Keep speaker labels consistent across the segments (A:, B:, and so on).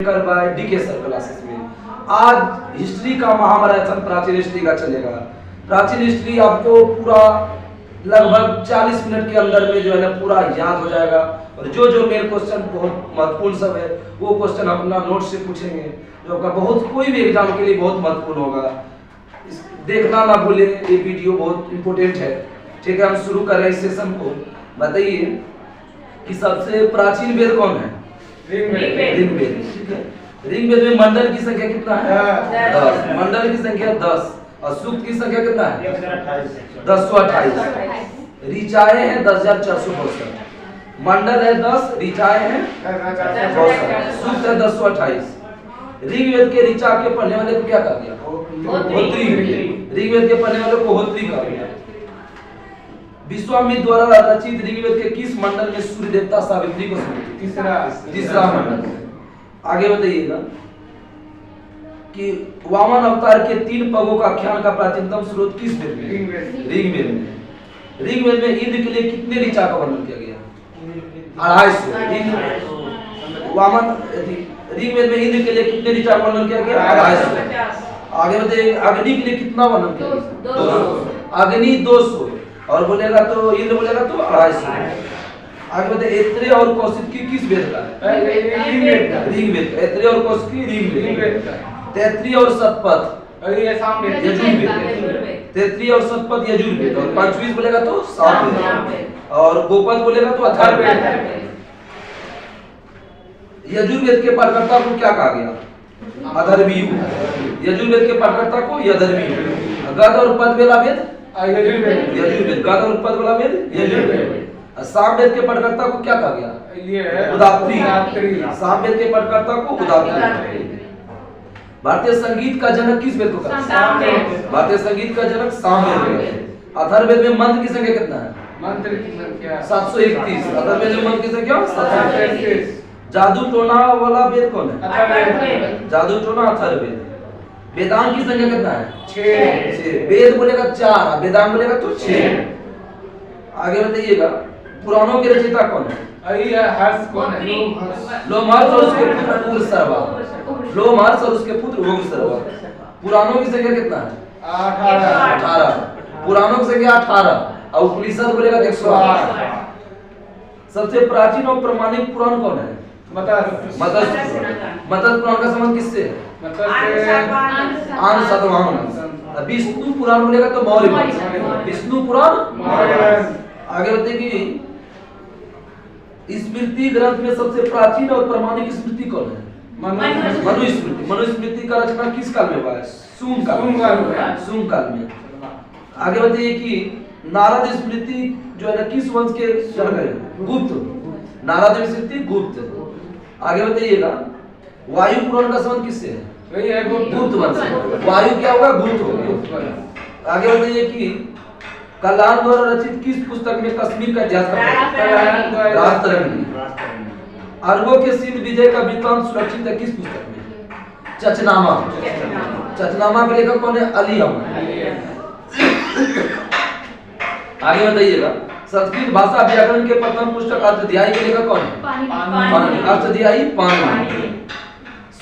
A: By DK sir classes में आज history का महामैराथन प्राचीन हिस्ट्री का चलेगा। प्राचीन हिस्ट्री आपको पूरा लगभग 40 मिनट के अंदर में जो है ना पूरा याद हो जाएगा। और जो मेन क्वेश्चन बहुत महत्वपूर्ण सब है वो क्वेश्चन अपना नोट से पूछेंगे, जो आपका बहुत कोई भी एग्जाम के लिए बहुत महत्वपूर्ण होगा। देखना ना भूले, ये वीडियो बहुत इंपॉर्टेंट है। ठीक है, हम शुरू कर रहे हैं इस सेशन को। बताइए कि सबसे प्राचीन वेद कौन है? ऋग्वेद। ठीक है, ऋग्वेद में मंडल की संख्या कितना है? 10। मंडल की संख्या 10 और सूक्त की संख्या कितना है? 1028। ऋचाएं हैं 10,462। मंडल है 10, ऋचाएं हैं 10,462, सूक्त है 1028। ऋग्वेद के ऋचा के पढ़ने वाले को क्या कहा गया? होत्री। ऋग्वेद के पढ़ने वाले को होत्री कहा गया। विश्वामित्र द्वारा रचित ऋग्वेद के किस मंडल में सूर्य देवता सावित्री को स्मृति? तीसरा मंडल। आगे बताइएगा कि वामन अवतार के 3 पगों का आख्यान का प्राचीनतम स्रोत किस वेद में? ऋग्वेद में। ऋग्वेद में इंद्र के लिए कितने ऋचा का वर्णन किया गया? 250। वामन ऋग्वेद में इंद्र के लिए कितने ऋचा का वर्णन किया गया? 250। आगे बताइए अग्नि के लिए कितना वर्णन किया गया? 200। अग्नि 200 और बोलेगा तो इंद्र बोलेगा तो 250। आगे बताइए ऐत्रेय और कौशिकी किस वेद का है? ऋग्वेद। ऐत्रेय और कौशिकी ऋग्वेद। तैत्रीय और शतपथ यजुर्वेद। तैत्रीय और शतपथ यजुर्वेद। और पंचवीस बोलेगा तो सामवेद और गोपद बोलेगा तो अथर्ववेद। यजुर्वेद के प्रकर्ता को क्या कहा गया? अथर्ववेद। यजुर्वेद के प्रकर्ता को यजुर्वेद। गद और पद वाला वेद यजुर्वेद। गद और पद वाला वेद यजुर्वेद। सामवेद के पदकर्ता को क्या कहा गया? उदात्ती। सामवेद के पदकर्ता को उदात्ती। भारतीय संगीत का जनक किस वेद को कहा? सामवेद। भारतीय संगीत का जनक सामवेद। अथर्ववेद में मंत्र की संख्या कितना है?
B: मंत्र की संख्या
A: 731। अथर्ववेद में मंत्र की संख्या 731। जादू टोना वाला वेद कौन है?
B: अथर्ववेद।
A: जादू टोना अथर्ववेद। वेदांत की संख्या कितना है?
B: 6।
A: वेद बोलेगा 4, वेदांत बोलेगा तो 6। आगे बताइएगा पुराणों के रचयिता कौन है?
B: हर्ष कौन है?
A: लोमहर्ष और उसके पुत्र उग्रश्रवा। लोमहर्ष और उसके पुत्र उग्रश्रवा। पुराणों की संख्या कितना है? 18। पुराणों की संख्या 18 और उपनिषद बोलेगा 108। सबसे प्राचीन और प्रमाणिक पुराण कौन है? मत्स्य। मत्स्य पुराण का संबंध किससे? आन सातवाहन। विष्णु पुराण बोलेगा तो मौर्य वंश। विष्णु पुराण। आगे बताइए कि स्मृति ग्रंथ में सबसे प्राचीन और प्रमाणिक स्मृति कौन है? मनुस्मृति। मनुस्मृति का रचना किस काल में हुआ है? शुंग काल में। आगे बताइए कि नारद स्मृति जो है ना किस वंश के जनक है? गुप्त। नारद स्मृति गुप्त। आगे बताइएगा वायु पुराण का संबंध किससे है?
B: वही है
A: गुप्त वंश। वायु क्या होगा? गुप्त होगा। आगे बताइए कि कल्याण द्वारा रचित किस पुस्तक में कश्मीर का इतिहास का राजतरंगी। अरबों के सिंध विजय का वृत्तांत सुरक्षित है किस पुस्तक में? चचनामा। चचनामा के लेखक कौन है? अली अहमद। आगे बताइएगा संस्कृत भाषा व्याकरण के प्रथम पुस्तक अष्टाध्यायी के लेखक कौन है? पाणिनि। अष्टाध्यायी पाणिनि।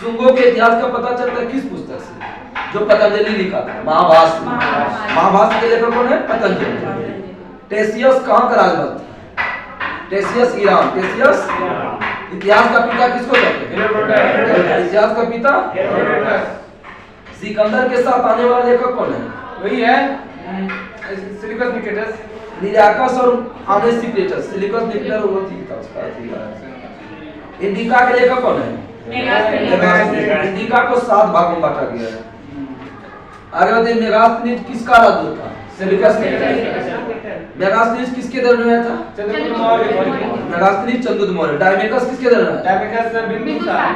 A: शुंगों के इतिहास का पता चलता है किस पुस्तक से? जो पतंजलि लिखा था, महाभाष्य। महाभाष्य के लेखक कौन है? पतंजलि। टेसियस कहाँ का राजवंश था? टेसियस ईरान। टेसियस इतिहास का पिता किसको कहते हैं? इतिहास का पिता सिकंदर के साथ आने वाला लेखक कौन है?
B: वही है सिलिकस निकेटस।
A: निराकस और आनेसिक्लेटस। सिलिकस निकेटर वो ठीक था उसका। इंडिका के लेखक कौन है? इंडिका को 7 भागों में बांटा गया है। आगे बताइए मेगास्थनीज किसका राजदूत था? Seleucus Nicator. मेगास्थनीज किसके दरबार में आया था?
B: चंद्रगुप्त मौर्य।
A: मेगास्थनीज चंद्रगुप्त मौर्य। डायमेकस किसके दरबार में?
B: डायमेकस बिंदुसार।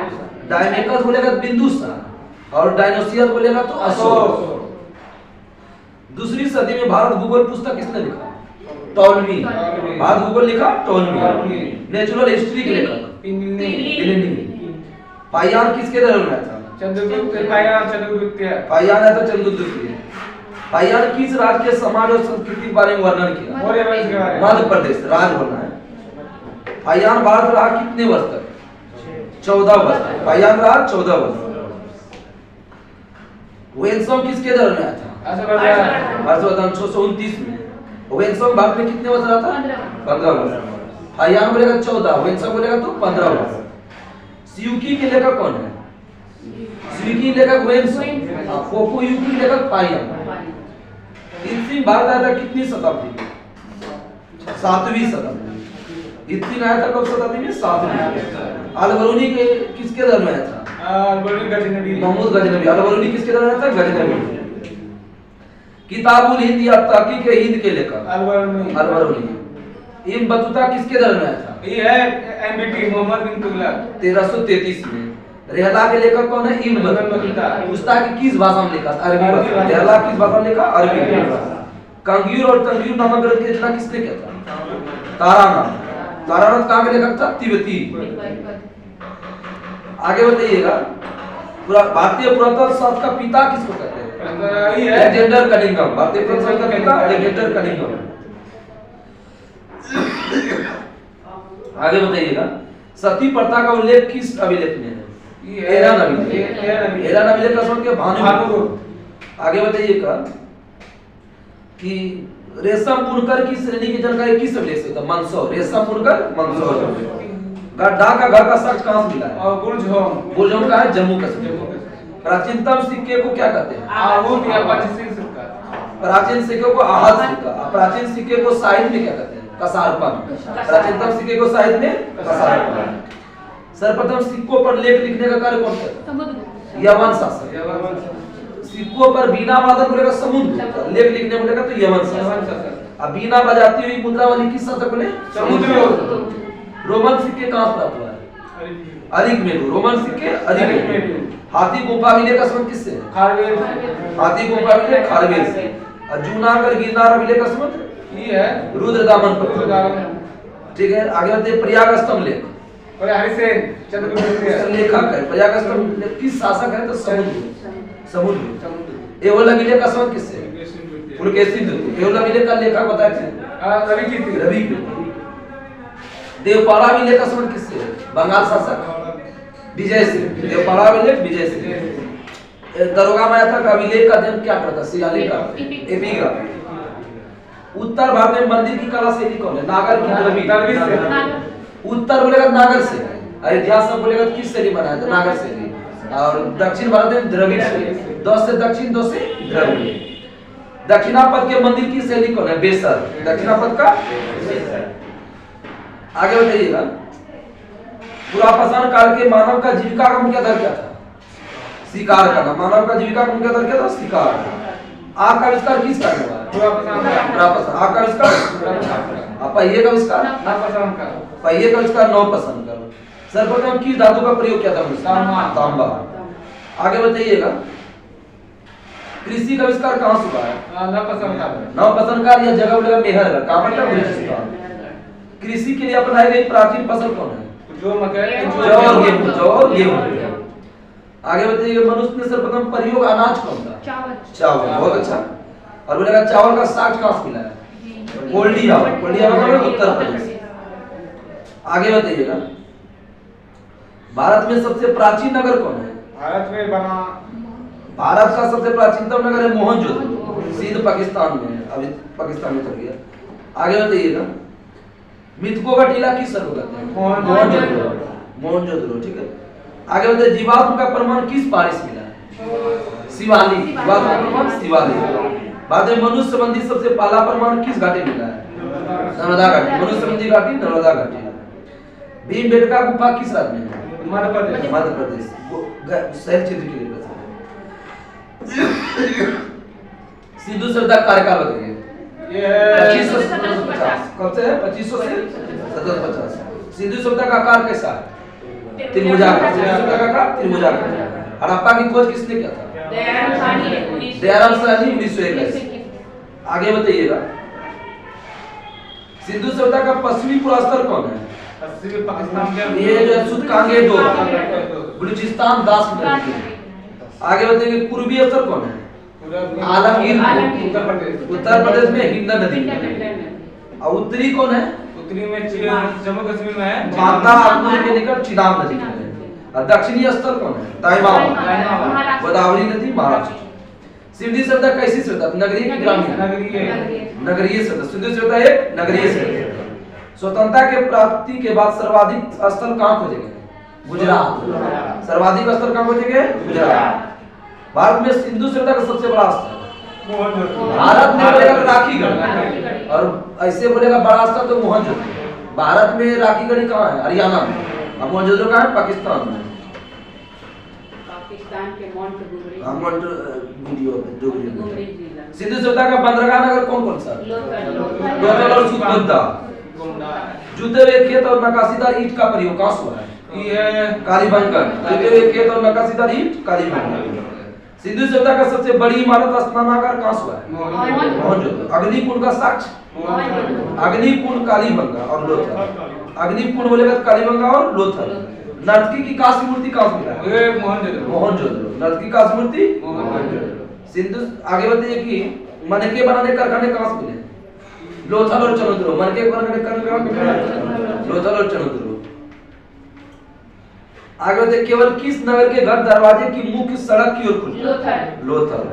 A: डायमेकस बोलेगा बिंदुसार और डायनोसियस बोलेगा तो अशोक। दूसरी सदी में भारत भूगोल पुस्तक किसने लिखा? टॉलमी। भारत भूगोल लिखा टॉलमी। नेचुरल हिस्ट्री के लेखक प्लिनी। पायान किसके दरबार में था?
B: चंद्रगुप्त। पायान चंद्रगुप्त।
A: पायान है तो चंद्रगुप्त। पायान किस राज्य के समाज और संस्कृति के बारे में वर्णन किया?
B: मौर्य वंश के बारे में।
A: मध्य प्रदेश। राज्य बोलना है। पायान भारत रहा कितने वर्ष तक? 14 वर्ष। पाइयांग रहा 14 वर्ष। वेनसोंग किसके दौर में आया था? हर्षवर्धन 629 में। वेनसोंग भारत में कितने वर्ष रहा था? 15 वर्ष। पाइयांग बोलेगा 14, वेनसोंग बोलेगा तो 15 वर्ष। सियुकी के लेखक कौन है? सियुकी लेखक वेनसोंग, फोकुयुकी लेखक पाइयांग। इनसिंह भारत आया था कितनी शताब्दी? 7वीं शताब्दी। इनसिंह आया था कब शताब्दी में? 7वीं। अल-बरूनी के किसके दौर में आया था? महमूद गजनवी। अल-बरूनी किसके दौर में आया था? गजनवी। किताबुल हिंद या तहकीक हिंद के लेखक अल-बरूनी। इब्न बतूता किसके दौर में आया था?
B: ये है एमबीटी मोहम्मद बिन तुगलक
A: 1333 में। रेहला के लेखक कौन है? Ibn Battuta. मुस्ताक किस भाषा में लिखा? अरबी भाषा। रेहला किस भाषा में लिखा? अरबी भाषा। कंग्यूर और तंग्यूर नामक ग्रंथ की रचना किसने किया था? तारानाथ। तारानाथ कहाँ के लेखक था? तिब्बती। आगे बताइएगा, पूरा भारतीय पुरातत्व शास्त्र का पिता किसको कहते हैं? Alexander Cunningham. भारतीय पुरातत्व का पिता अलेक्जेंडर कनिंघम। आगे बताइएगा, सती प्रथा का उल्लेख किस अभिलेख में है? एरन अभिलेख। एरन अभिलेख का संख्या भानु। आगे बताइएगा कि रेशम बुनकर की श्रेणी की जानकारी किस अभिलेख से होता है? मंदसौर। रेशम बुनकर मंदसौर। गड्ढा का घर का साक्ष्य कहां से मिला है? बुरजोम का है, जम्मू कश्मीर। प्राचीनतम सिक्के को क्या कहते हैं?
B: आहूत या पंचशील सिक्का।
A: प्राचीन सिक्के को आहत सिक्का। प्राचीन सिक्के को साहित्य में क्या कहते हैं? कसारपन। प्राचीनतम सिक्के को साहित्य में कसारपन। सर्वप्रथम सिक्कों पर लेख लिखने का कार्य कौन करता है? यवन शासक। सिक्कों पर बीना वादन बोलेगा समुद्र, लेख लिखने बोलेगा तो यवन शासक। अब बीना बजाती हुई मुद्रा वाली किस शासक बोले?
B: समुद्र।
A: रोमन सिक्के कहां प्राप्त हुआ है? अरिकमेडू। रोमन सिक्के अरिकमेडू। हाथी गुफा अभिलेख का संबंध किससे है?
B: खारवेल।
A: हाथी गुफा अभिलेख खारवेल से। और जूनागढ़ गिरनार अभिलेख का संबंध
B: ये है
A: रुद्रदामन पत्र। ठीक है, आगे बढ़ते हैं। प्रयाग स्तंभ लेख
B: और हरिसेन चंद्रगुप्त
A: लेखक है। प्रयाग स्तंभ किस शासक है? तो समुद्र। एवोला अभिलेख का संबंध किससे है? पुलकेशी द्वितीय। एवोला अभिलेख का लेखक बताए थे? रवि कीर्ति। देवपाड़ा अभिलेख का संबंध किससे है? बंगाल शासक विजय सिंह। देवपाड़ा अभिलेख विजय सिंह। दरोगा मायाथा का अभिलेख का जन्म क्या करता? शिलालेख का एपिग्राफ। उत्तर भारत में मंदिर की कला शैली कौन है? नागर की द्रविड़। उत्तर बोलेगा नागर से। अयोध्या सब बोलेगा किस शैली बनाया था? नागर शैली। और दक्षिण भारत में द्रविड़ शैली। 10 से दक्षिण, 2 से द्रविड़। दक्षिणापथ के मंदिर की शैली कौन है? बेसर। दक्षिणापथ का आगे बताइएगा, पुरापाषाण काल के मानव का जीविका का मुख्य आधार क्या था? शिकार करना। मानव का जीविका का मुख्य आधार क्या था? शिकार। आग का आविष्कार किस कारण हुआ? पुरापाषाण। आग का आविष्कार? पहिए का आविष्कार? पहिए का आविष्कार नवपाषाण का। सर्वप्रथम किस धातु का प्रयोग किया था? तांबा। आगे बताइएगा, कृषि का आविष्कार कहां से हुआ है? नवपाषाण काल या जगह बोलेगा मेहरगढ़। कहां पर? बलूचिस्तान। कृषि के लिए अपनाई गई प्राचीन फसल कौन है?
B: जो मकई,
A: जौ और गेहूं। जौ और गेहूं। आगे बताइए, मनुष्य में सर्वप्रथम प्रयोग अनाज कौन था? चावल। बहुत अच्छा। और बोलेगा चावल का साक्ष्य कहां से मिला है? कोल्डिया। कोल्डिया मतलब उत्तर प्रदेश। आगे बताइएगा, भारत में सबसे प्राचीन नगर कौन है? भारत का सबसे प्राचीनतम नगर है मोहनजोदड़ो। सिंध पाकिस्तान में है, अभी पाकिस्तान में चल गया। आगे बताइएगा, मृतकों का टीला किस शहर को कहते हैं? मोहनजोदड़ो। ठीक है, आगे बताइए, जीवाश्म का प्रमाण किस पहाड़ी से मिला है? शिवालिक। जीवाश्म का प्रमाण शिवालिक। बाद में मनुष्य संबंधी सबसे पहला प्रमाण किस घाटी में मिला है? नर्मदा घाटी। मनुष्य संबंधी घाटी नर्मदा घाटी। भीमबेटका गुफा किस राज्य में है? मध्य प्रदेश। शैल क्षेत्र के लिए सिंधु सभ्यता का कार्यकाल बताइए। 2500 से 1750। कब से है? 2500 से 1750। सिंधु सभ्यता का आकार कैसा है? त्रिभुजाकार। सिंधु सभ्यता का आकार त्रिभुजाकार। हड़प्पा की खोज किसने किया था? दयाराम साहनी 1921। आगे बताइएगा, सिंधु सभ्यता का पश्चिमी पुरास्तर कौन है?
B: पाकिस्तान के
A: ये जो सुतकांगे दो बलूचिस्तान 10 मीटर। आगे बताइए, पूर्वी अवसर कौन है? आलमगीर। उत्तर प्रदेश में हिंडन नदी। और उत्तरी कौन है?
B: उत्तरी में जम्मू कश्मीर में है,
A: बांदा के निकट चिनाब नदी में है। और दक्षिणी स्थल कौन है? दाइमाबाद, गोदावरी नदी, महाराष्ट्र। सिंधी सभ्यता कैसी सभ्यता? नगरीय की ग्रामीण? नगरीय सभ्यता। सिंधु सभ्यता एक नगरीय सभ्यता। स्वतंत्रता के प्राप्ति के बाद सर्वाधिक स्थल कहाँ खोजे गए? गुजरात। सर्वाधिक स्थल कहाँ खोजे गए? गुजरात। भारत में सिंधु सभ्यता का सबसे बड़ा स्थल, भारत में बोलेगा तो राखीगढ़, और ऐसे बोलेगा बड़ा स्थल तो मोहनजोदड़ो। भारत में राखीगढ़ कहाँ है? हरियाणा में। और मोहनजोदड़ो कहाँ है? पाकिस्तान में। सिंधु सभ्यता का बंदरगाह नगर कौन कौन सा? लोथल और सुतबद्दा। जूते हुए खेत और नक्काशीदार ईंट का प्रयोग कहाँ हुआ है? कालीबंगन। जूते हुए खेत और नक्काशीदार ईंट कालीबंगन। सिंधु सभ्यता का सबसे बड़ी इमारत स्नानागार कहाँ हुआ है? मोहनजोदड़ो। अग्निकुंड का साक्ष्य? अग्निकुंड, कालीबंगा और लोथल। अग्निकुंड बोलेगा तो कालीबंगा और लोथल। नर्तकी की कांस्य मूर्ति कहाँ से मिला है? मोहनजोदड़ो। नर्तकी कांस्य मूर्ति मोहनजोदड़ो। सिंधु आगे बताइए कि मनके बनाने कारखाने कहाँ से मिले? लोथल और चंद्रद्रोह। मनके बनाने कारखाने कहाँ से मिले? लोथल और चंद्रद्रोह। आगे बताइए केवल किस नगर के घर दरवाजे की मुख्य सड़क की ओर खुले? लोथल।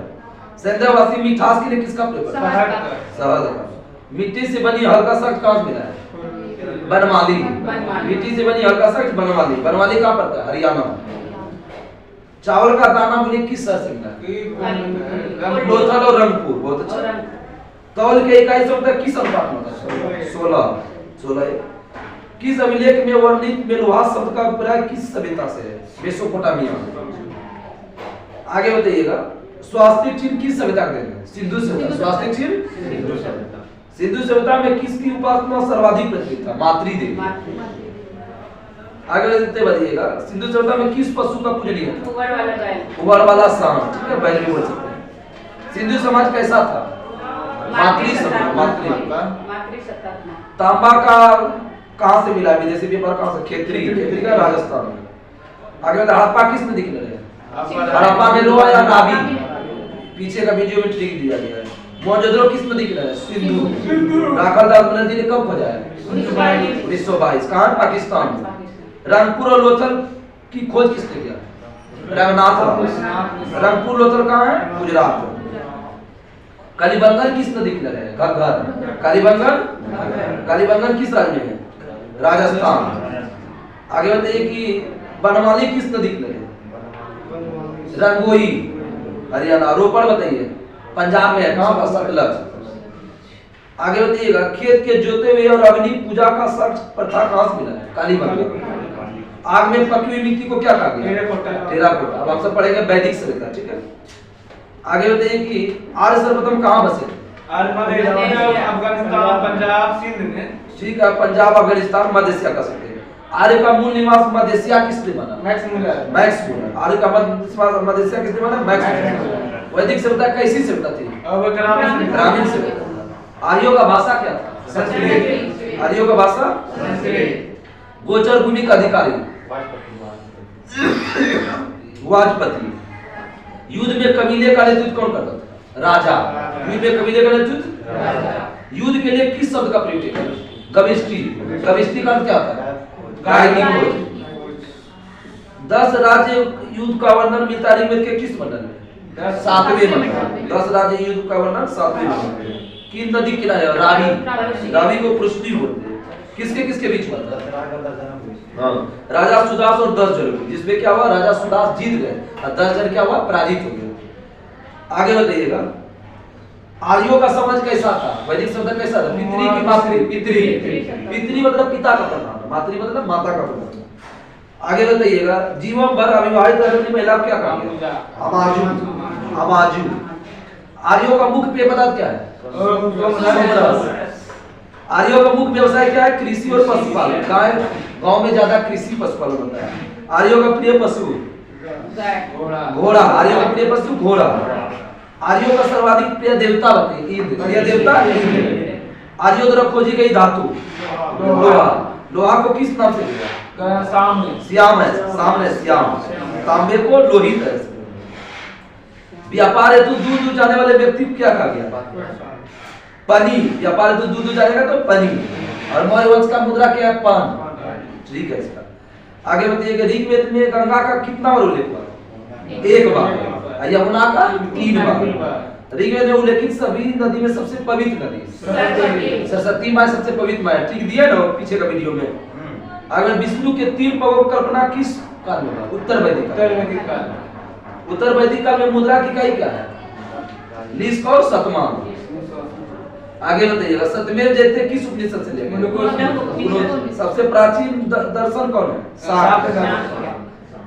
A: संध्यावासी मिठास के लिए किसका प्रयोग? शहद का। मिट्टी से बनी हल्का शख्स कहाँ मिला है? बनमाली। मिट्टी से बनी हल्का शख्स बनमाली। बनमाली कहाँ पड़ता है? हरियाणा। चावल का दाना बोले किस शहर से मिला है? लोथल और रंगपुर। बहुत अच्छा। तौल के इकाई से होता है किस अनुपात में होता है? 16। किस अभिलेख में वर्णित मेलुहा शब्द का प्रयोग किस सभ्यता से है? मेसोपोटामिया। आगे बताइएगा स्वास्तिक चिन्ह किस सभ्यता का देन है? सिंधु सभ्यता। स्वास्तिक चिन्ह सिंधु सभ्यता में किसकी उपासना सर्वाधिक प्रचलित था? मातृदेवी। आगे देखते बढ़िएगा सिंधु सभ्यता में किस पशु का पूजनीय था? कुंवर वाला सांड। ठीक है, बैल भी बोल सकते हैं। सिंधु समाज कैसा था? मातृ सत्ता। तांबा का कहां से मिला? विदेशी पेपर कहां से? खेतरी का राजस्थान में। आगे हड़प्पा किस नदी किनारे है? हड़प्पा में लोहा या नाभी? पीछे का वीडियो में ट्रिक दिया गया है। मोहनजोदड़ो किस नदी किनारे? सिंधु। राखलदास बनर्जी ने कब खोजा है? 1922। कहां? पाकिस्तान में। रंगपुर और लोथल की खोज किसने किया? रंगनाथ। रंगपुर लोथल कहां है? गुजरात। कालीबंगन किस नदी किनारे है? घग्गर। कालीबंगन किस राज्य में है? राजस्थान। आगे बताइए कि बनमाली किस नदी किनारे है? रंगोई, हरियाणा। रोपड़ बताइए पंजाब में है। कहां पर? सतलज। आगे बताइएगा खेत के जोते हुए और अग्नि पूजा का साक्ष्य प्रथा कहां से मिला है? कालीबंगा। आग में पकी हुई मिट्टी को क्या कहा गया? टेराकोटा। अब आप सब पढ़ेंगे वैदिक सभ्यता। ठीक है, आगे बताइए कि आर्य सर्वप्रथम कहां बसे?
B: अफगानिस्तान, पंजाब, सिंध में।
A: ठीक है, पंजाब, अफगानिस्तान, मध्य एशिया का सकते हैं। आर्य का मूल निवास मध्य एशिया किसने माना?
B: Max Muller.
A: आर्य का मध्य एशिया किसने माना? Max Muller. वैदिक सभ्यता कैसी सभ्यता थी? ग्रामीण सभ्यता। आर्यों का भाषा क्या था? संस्कृत। आर्यों का भाषा संस्कृत। गोचर भूमि का अधिकारी वाजपति। युद्ध में कबीले का नेतृत्व कौन करता था? राजा। युद्ध में कबीले का नेतृत्व राजा। युद्ध के लिए किस शब्द का प्रयोग किया? गविष्टि। गविष्टि का अर्थ क्या होता है? गाय की खोज। 10 राज्य युद्ध का वर्णन मिलता है ऋग्वेद के किस मंडल में? 7वें मंडल। 10 राज्य युद्ध का वर्णन 7वें मंडल में। किन नदी किनारे? रावी। रावी को पृष्ठी बोलते हैं। किसके किसके बीच हुआ था? हाँ, राजा सुदास और 10 जन, जिसमें क्या हुआ? राजा सुदास जीत गए और 10 जन क्या हुआ? पराजित हो गए। आगे बताइएगा आर्यों का समाज कैसा था? वैदिक शब्द कैसा था? पितरी की मातृ। पितरी मतलब पिता का प्रधान, मातृ मतलब माता का प्रधान। आगे बताइएगा जीवन भर अविवाहित रहने महिला क्या काम किया? अमाजू। आर्यों का मुख्य पेय पदार्थ क्या है? आर्यों का मुख्य व्यवसाय क्या है? कृषि और पशुपालन। गांव में ज्यादा कृषि पशुपालन होता है। आर्यों का प्रिय पशु घोड़ा। आर्यों का प्रिय पशु घोड़ा। आर्यों का सर्वाधिक प्रिय देवता बताइए? इंद्र। प्रिय देवता इंद्र। आर्यों द्वारा खोजी गई धातु लोहा। लोहा को किस नाम से लिया? श्याम है। तांबे को लोहित है। व्यापार हेतु दूर दूर जाने वाले व्यक्ति को क्या कहा गया? पनी। व्यापार दूध जाएगा तो पनी। और मौर्य वंश का मुद्रा क्या है? पान। ठीक है इसका। आगे बताइए कि ऋग्वेद में गंगा का कितना बार उल्लेख हुआ? एक बार। यमुना का 3 बार। ऋग्वेद में उल्लेखित सभी नदी में सबसे पवित्र नदी सरस्वती माँ सबसे पवित्र माँ है। ठीक दिया ना पीछे का वीडियो में। अगर विष्णु के 3 पगों की कल्पना किस काल में हुआ? उत्तर वैदिक काल। उत्तर वैदिक काल में मुद्रा की इकाई क्या है? लिस्क और शतमान। आगे बताइएगा सत्यमेव जयते किस उपनिषद से लिया? सबसे प्राचीन दर्शन कौन है? शाक्य।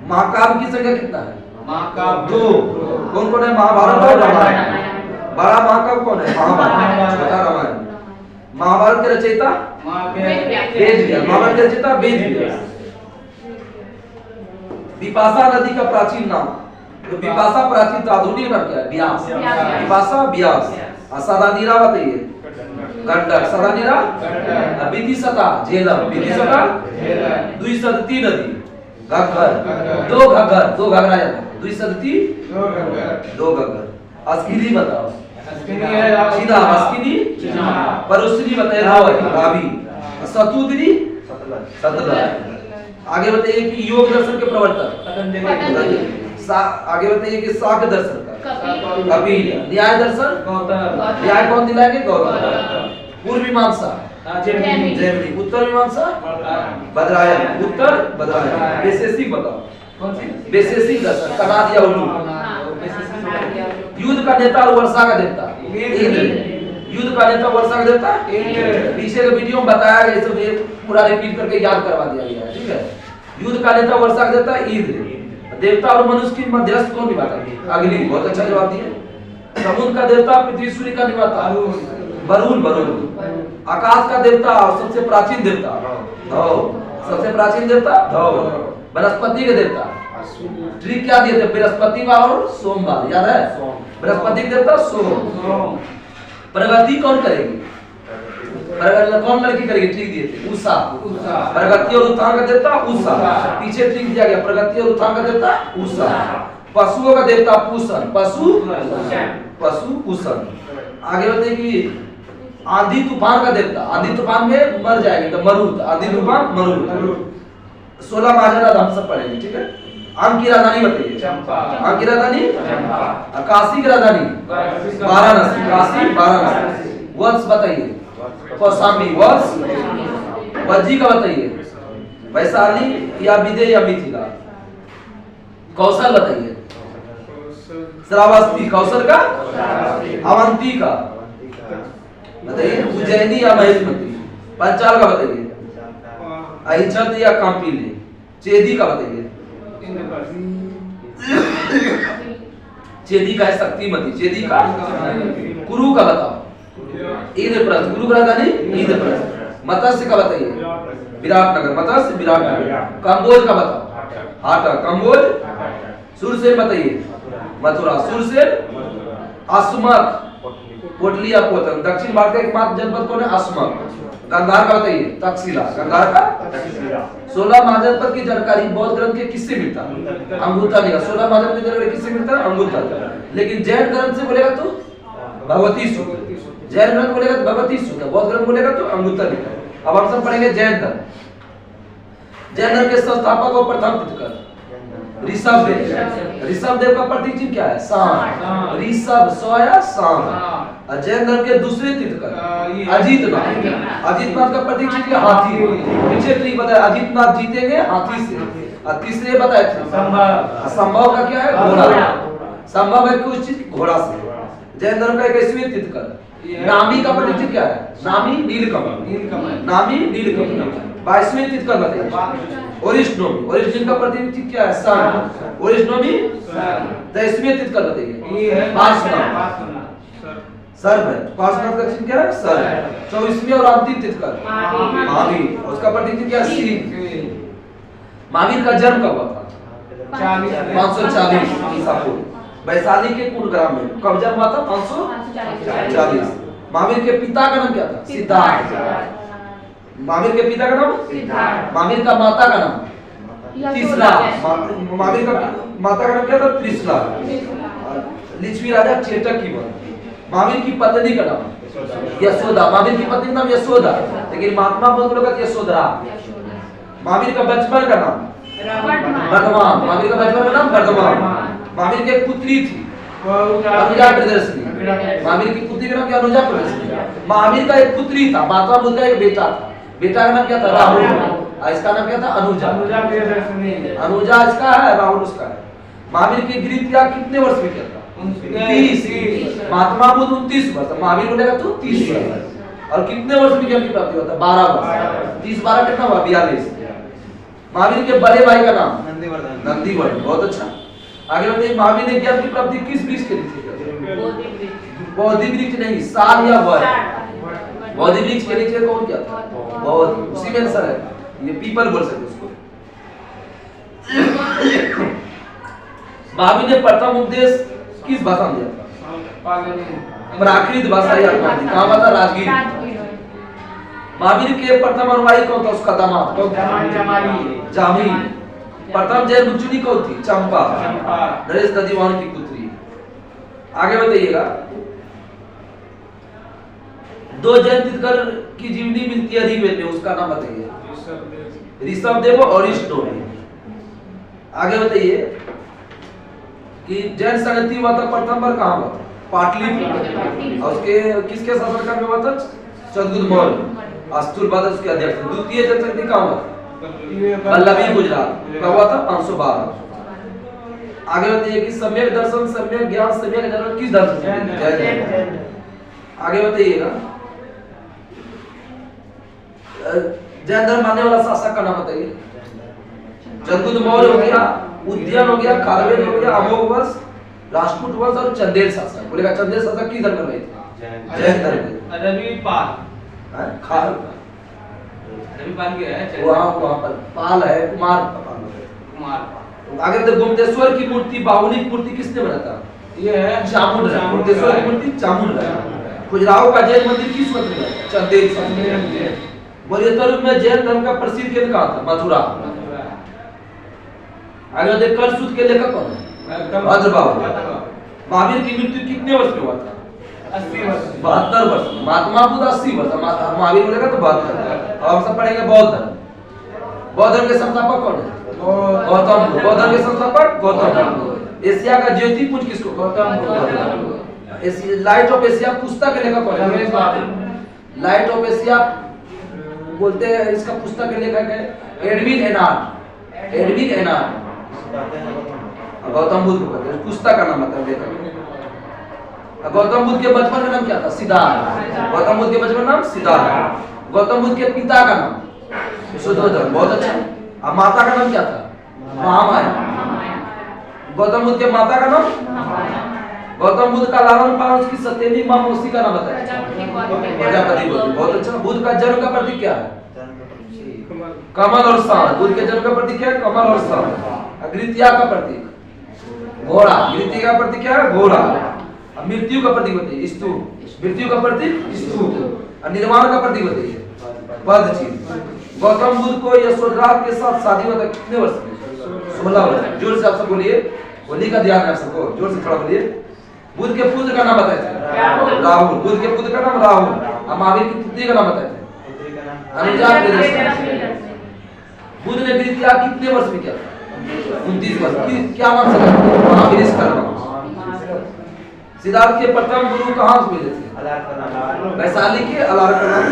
A: महाकाव्य की संख्या कितना है? महाकाव्य 2। कौन कौन है? महाभारत और रामायण। बड़ा महाकाव्य कौन है? महाभारत। छोटा रामायण। महाभारत के रचयिता वेद व्यास। महाभारत के रचयिता वेद व्यास। विपाशा नदी का प्राचीन नाम? तो विपाशा प्राचीन आधुनिक नाम क्या है? व्यास। विपाशा व्यास। सदानीरा बताइए? गंडक। सदानीरा विदिशा झेलम। विदिशा द्विशती नदी घग्गर। 2 घग्गर 2 घगरा द्विशती 2 घग्गर। अस्किनी बताओ? सीधा अस्किनी। परुस्नी बताइए? रावी। शतुद्री सतलज। आगे बताइए कि योग दर्शन के प्रवर्तक? आगे बताइए कि शाक्य दर्शन का? कपिल। न्याय दर्शन? गौतम। न्याय कौन दिलाएंगे? गौतम। पूर्व मीमांसा? जैमिनी। उत्तर मीमांसा? बदरायन। उत्तर बदरायन। वैशेषिक बताओ? कौन सी? वैशेषिक दर्शन। कनाद या उल्लू। युद्ध का नेता और वर्षा का देवता? इंद्र। युद्ध का नेता वर्षा का देवता? इंद्र। पीछे के वीडियो में बताया गया, सब पूरा रिपीट करके याद करवा दिया गया है। ठीक है। युद्ध का नेता वर्षा का देवता इंद्र। देवता और मनुष्य की मध्यस्थ कौन निभाता है? अग्नि। बहुत अच्छा जवाब दिए। समुद्र का देवता पृथ्वी सूर्य का निभाता? वरुण। वरुण। आकाश का देवता और सबसे प्राचीन देवता? धौ। सबसे प्राचीन देवता धौ। बृहस्पति के देवता? ट्रिक क्या दिए थे? बृहस्पतिवार और सोमवार। याद है? बृहस्पति के देवता सोम। प्रगति कौन करेगी? कौन लड़की करेगी? ट्रिक दिए थे? उषा। प्रगति और उत्थान का देवता उषा। पीछे ट्रिक दिया गया। प्रगति और उत्थान का देवता उषा। पशुओं का देवता पूषण। पशु पूषण। आगे बताइए कि आंधी तूफान का देवता? आंधी तूफान में मर जाएंगे तो मरुत। आंधी तूफान मरुत। 16 महाजन हम सब पढ़ेंगे। ठीक है। आम की राजधानी बताइए? चंपा। आम की राजधानी? चंपा। काशी की राजधानी? वाराणसी। काशी वाराणसी। वंश बताइए? कौशाम्बी। वंश? वज्जी का बताइए? वैशाली या विदे या मिथिला? कौशल बताइए? श्रावस्ती। कौशल का? अवंती का बताइए? उज्जैनी या महेशमती? पंचाल का बताइए? अहिछत या कांपिली? चेदी का बताइए? चेदी का है शक्तिमती। चेदी का? कुरु का बताओ? इंद्रप्रस्थ। कुरु का राजधानी? इंद्रप्रस्थ। मत्स्य का बताइए? विराटनगर। मत्स्य विराटनगर। कंबोज का बताओ? हाटा। कंबोज। सुरसेन बताइए? मथुरा। सुरसेन। अस्मक। कोटलिया पोतन। दक्षिण भारत का एकमात्र जनपद कौन है? अस्मक। गंधार का बताइए? तक्षशिला। गंधार का? 16 महाजनपद की जानकारी बौद्ध ग्रंथ के किससे मिलता है? अंगुत्ता लिखा। 16 महाजनपद की जानकारी किससे मिलता है? अंगुत्ता। लेकिन जैन ग्रंथ से बोलेगा तो भगवती सूत्र। जैन ग्रंथ बोलेगा तो भगवती सूत्र। बौद्ध ग्रंथ बोलेगा तो अंगुत्ता लिखा। अब हम सब पढ़ेंगे जैन धर्म। जैन धर्म के संस्थापक और प्रथम तीर्थंकर ऋषभ देव। ऋषभ देव का प्रतीक चिन्ह क्या है? सांप। ऋषभ सोया सांप। जैन धर्म के दूसरे तीर्थंकर अजितनाथ। अजितनाथ का प्रतीक चिन्ह हाथी। पीछे ट्रिक बताया? अजितनाथ जीतेंगे हाथी से। और तीसरे बताए थे संभव का क्या है? घोड़ा। संभव है कुछ चीज घोड़ा से। जैन धर्म का 21वें तीर्थंकर नामी का प्रतीक चिन्ह क्या है? नामी नीलकमल। नामी नीलकमल। 22वें तीर्थंकर बताइए? ओरिजिनोमी। ओरिजिन का प्रतीक चिन्ह क्या है? सन। ओरिजिनोमी। 23वें तीर्थंकर बताइए? पार्श्वनाथ। सर्व है। पार्श्वनाथ का चिन्ह क्या है? सर्व। 24वें और अंतिम तीर्थंकर महावीर। उसका प्रतीक चिन्ह क्या है? सिंह। महावीर का जन्म कब हुआ था? 540 ईसा पूर्व। वैशाली के कुल ग्राम में कब जन्म हुआ था? 540। महावीर के पिता का नाम क्या था? सिद्धार्थ। महावीर के पिता का नाम? सिद्धार्थ। महावीर का माता का नाम? त्रिशला। महावीर का माता का नाम क्या था? त्रिशला। लिच्छवी राजा चेतक की बहन। महावीर की पत्नी का नाम? यशोदा। महावीर की पत्नी का नाम यशोदा, लेकिन महात्मा बुद्ध लोग कहते यशोधरा। महावीर का बचपन का नाम? वर्धमान। महावीर का बचपन का नाम वर्धमान। महावीर की एक पुत्री थी अनुजा प्रियदर्शनी। महावीर की पुत्री का नाम क्या? अनुजा प्रियदर्शनी। महावीर का एक पुत्री था, महात्मा बुद्ध का एक बेटा था, बेटा का नाम क्या था? राहुल। इसका नाम क्या था? अनुजा। अनुजा इसका है, राहुल उसका है। महावीर की गिरफ्तार कितने वर्ष में किया था? 30। महात्मा बुद्ध 29 वर्ष, महावीर बोलेगा तो 30 वर्ष। और कितने वर्ष में ज्ञान की प्राप्ति होता है? 12 वर्ष। 30 12 कितना हुआ? 42। महावीर के बड़े भाई का नाम नंदीवर्धन। बहुत अच्छा। आगे बताइए, महावीर ने ज्ञान की प्राप्ति किस वृक्ष के नीचे की? बोधि वृक्ष नहीं, साल या वर। बोधि वृक्ष के नीचे कौन क्या था? बोधि। उसी में आंसर है, ये पीपल बोल सकते उसको। महावीर ने प्रथम उपदेश किस भाषा में दिया था? प्राकृत भाषा या कहाँ हुआ था? राजगीर। महावीर के प्रथम अनुयायी कौन था? उसका दामाद कौन था? जामी। प्रथम जैन भिक्षुणी कौन थी? चंपा, नरेश नदीवान की पुत्री। आगे बताइएगा, दो जैन तीर्थंकर की जीवनी मिलती है ऋग्वेद में, उसका नाम बताइए। ऋषभदेव और इष्टदेव। आगे बताइए कि जैन संगति हुआ था प्रथम बार कहाँ हुआ था? पाटलिपुत्र। और उसके किसके शासनकाल में हुआ था? चंद्रगुप्त मौर्य। अस्तुरबाद उसके अध्यक्ष। द्वितीय जैन संगति कहाँ हुआ था? वल्लभी गुजरात। कब हुआ था? 512। आगे बताइए कि सम्यक दर्शन, सम्यक ज्ञान, सम्यक ज्ञान किस दर्शन से? जैन। आगे बताइएगा, जैन धर्म मानने वाला शासक का नाम बताइए। चंद्रगुप्त मौर्य हो गया, उद्यन हो गया, खारवेल हो गया, अमोघ वंश, राष्ट्रकूट वंश और चंदेल शासक। बोलेगा चंदेल शासक किस धर्म में थे? जैन धर्म।
B: रविपाल
A: वहाँ पर पाल है, कुमार। आगे तो गोमतेश्वर की मूर्ति, बाहुली की मूर्ति किसने बनाया था? ये है चामुंड। गोमतेश्वर की मूर्ति चामुंड है। खजुराहो का जैन मंदिर किस वक्त में? चंदेल शासक। बोलिए तरुण में जैन धर्म का प्रसिद्ध केंद्र कहाँ था? मथुरा। आगे देखिए, कलसूत्र के लेखक कौन है? भद्रबाहु। महावीर की मृत्यु कितने वर्ष में हुआ था?
B: 80 वर्ष।
A: 72 वर्ष। महात्मा बुद्ध 80 वर्ष, महावीर बोलेगा तो 72। अब हम सब पढ़ेंगे बौद्ध धर्म। बौद्ध धर्म के संस्थापक कौन है? गौतम बुद्ध। बौद्ध धर्म के संस्थापक गौतम बुद्ध। एशिया का ज्योति पुंज किसको? Gautam Buddha. Light of Asia पुस्तक के लेखक कौन है? लाइट ऑफ एशिया बोलते हैं, इसका पुस्तक के लेखक है एडविन एनार्ड। एडविन एनार्ड गौतम बुद्ध को कहते हैं, पुस्तक का नाम बताया लेखक। गौतम बुद्ध के बचपन का नाम क्या था? सिद्धार्थ। गौतम बुद्ध के बचपन का नाम सिद्धार्थ। गौतम बुद्ध के पिता का नाम शुद्धोधन। बहुत अच्छा। अब माता का नाम क्या था? महामाया। गौतम बुद्ध के माता का नाम? गौतम बुद्ध का लालन पालन उसकी सत्यनी मां मौसी का नाम बताया? प्रजापति बुद्ध। बहुत अच्छा। बुद्ध का जन्म का प्रतीक क्या है? कमल और सांड। बुद्ध के जन्म का प्रतीक क्या है? कमल और सांड। अग्रित्या का प्रतीक घोड़ा। मृत्यु का प्रतीक क्या है? घोड़ा। अब मृत्यु का प्रतीक बताइए? स्तूप। मृत्यु का प्रतीक स्तूप। और निर्वाण का प्रतीक बताइए? पदचिह्न। गौतम बुद्ध को यशोधरा के साथ शादी हुआ था कितने वर्ष में? 16 वर्ष। जोर से आप सब बोलिए, होली का ध्यान है सबको, जोर से थोड़ा बोलिए। बुद्ध के पुत्र का नाम बताइए? राहुल। बुद्ध के पुत्र का नाम राहुल। अब महावीर की पुत्री का नाम बताइए? अनुजा प्रियदर्शनी। बुद्ध ने गिरफ्तार कितने वर्ष में किया था? 29 वर्ष। क्या नाम से? महावीर कर्म। सिद्धार्थ के प्रथम गुरु कहाँ से मिले थे? वैशाली के अलार कलाम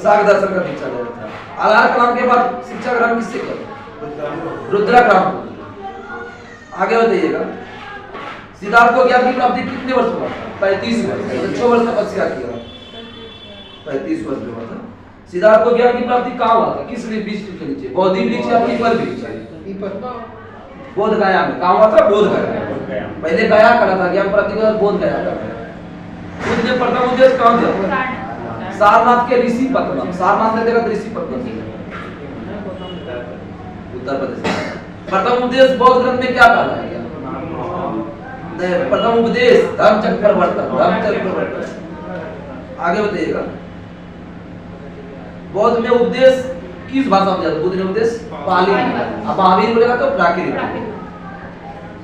A: साग दर्शन का दीक्षा ले रहा था। अलार कलाम के बाद शिक्षा ग्रहण किससे किया? रुद्रा ग्राम। आगे बताइएगा, सिद्धार्थ को ज्ञान की प्राप्ति कितने वर्ष में हुआ था? 35 वर्ष। 6 वर्ष तपस्या किया, 35 वर्ष में हुआ था। सिद्धार्थ को ज्ञान की प्राप्ति कहाँ हुआ था? किस वृक्ष के नीचे? बोधि वृक्ष या पीपल वृक्ष? बोध गया में। कहाँ हुआ था? बोध गया। पहले गया करा था ज्ञान प्राप्ति के बाद बोध गया। बुद्ध ने प्रथम उपदेश कहाँ दिया? सारनाथ के ऋषि पत्तनम। सारनाथ ने देखा ऋषि पत्तनम, उत्तर प्रदेश। प्रथम उपदेश बौद्ध ग्रंथ में क्या कहा गया? प्रथम उपदेश धर्मचक्र प्रवर्तन। धर्मचक्र प्रवर्तन। आगे बताइएगा, बौद्ध में उपदेश किस भाषा में जाता? बुद्ध ने उपदेश पाली में। अब महावीर बोलेगा तो प्राकृत।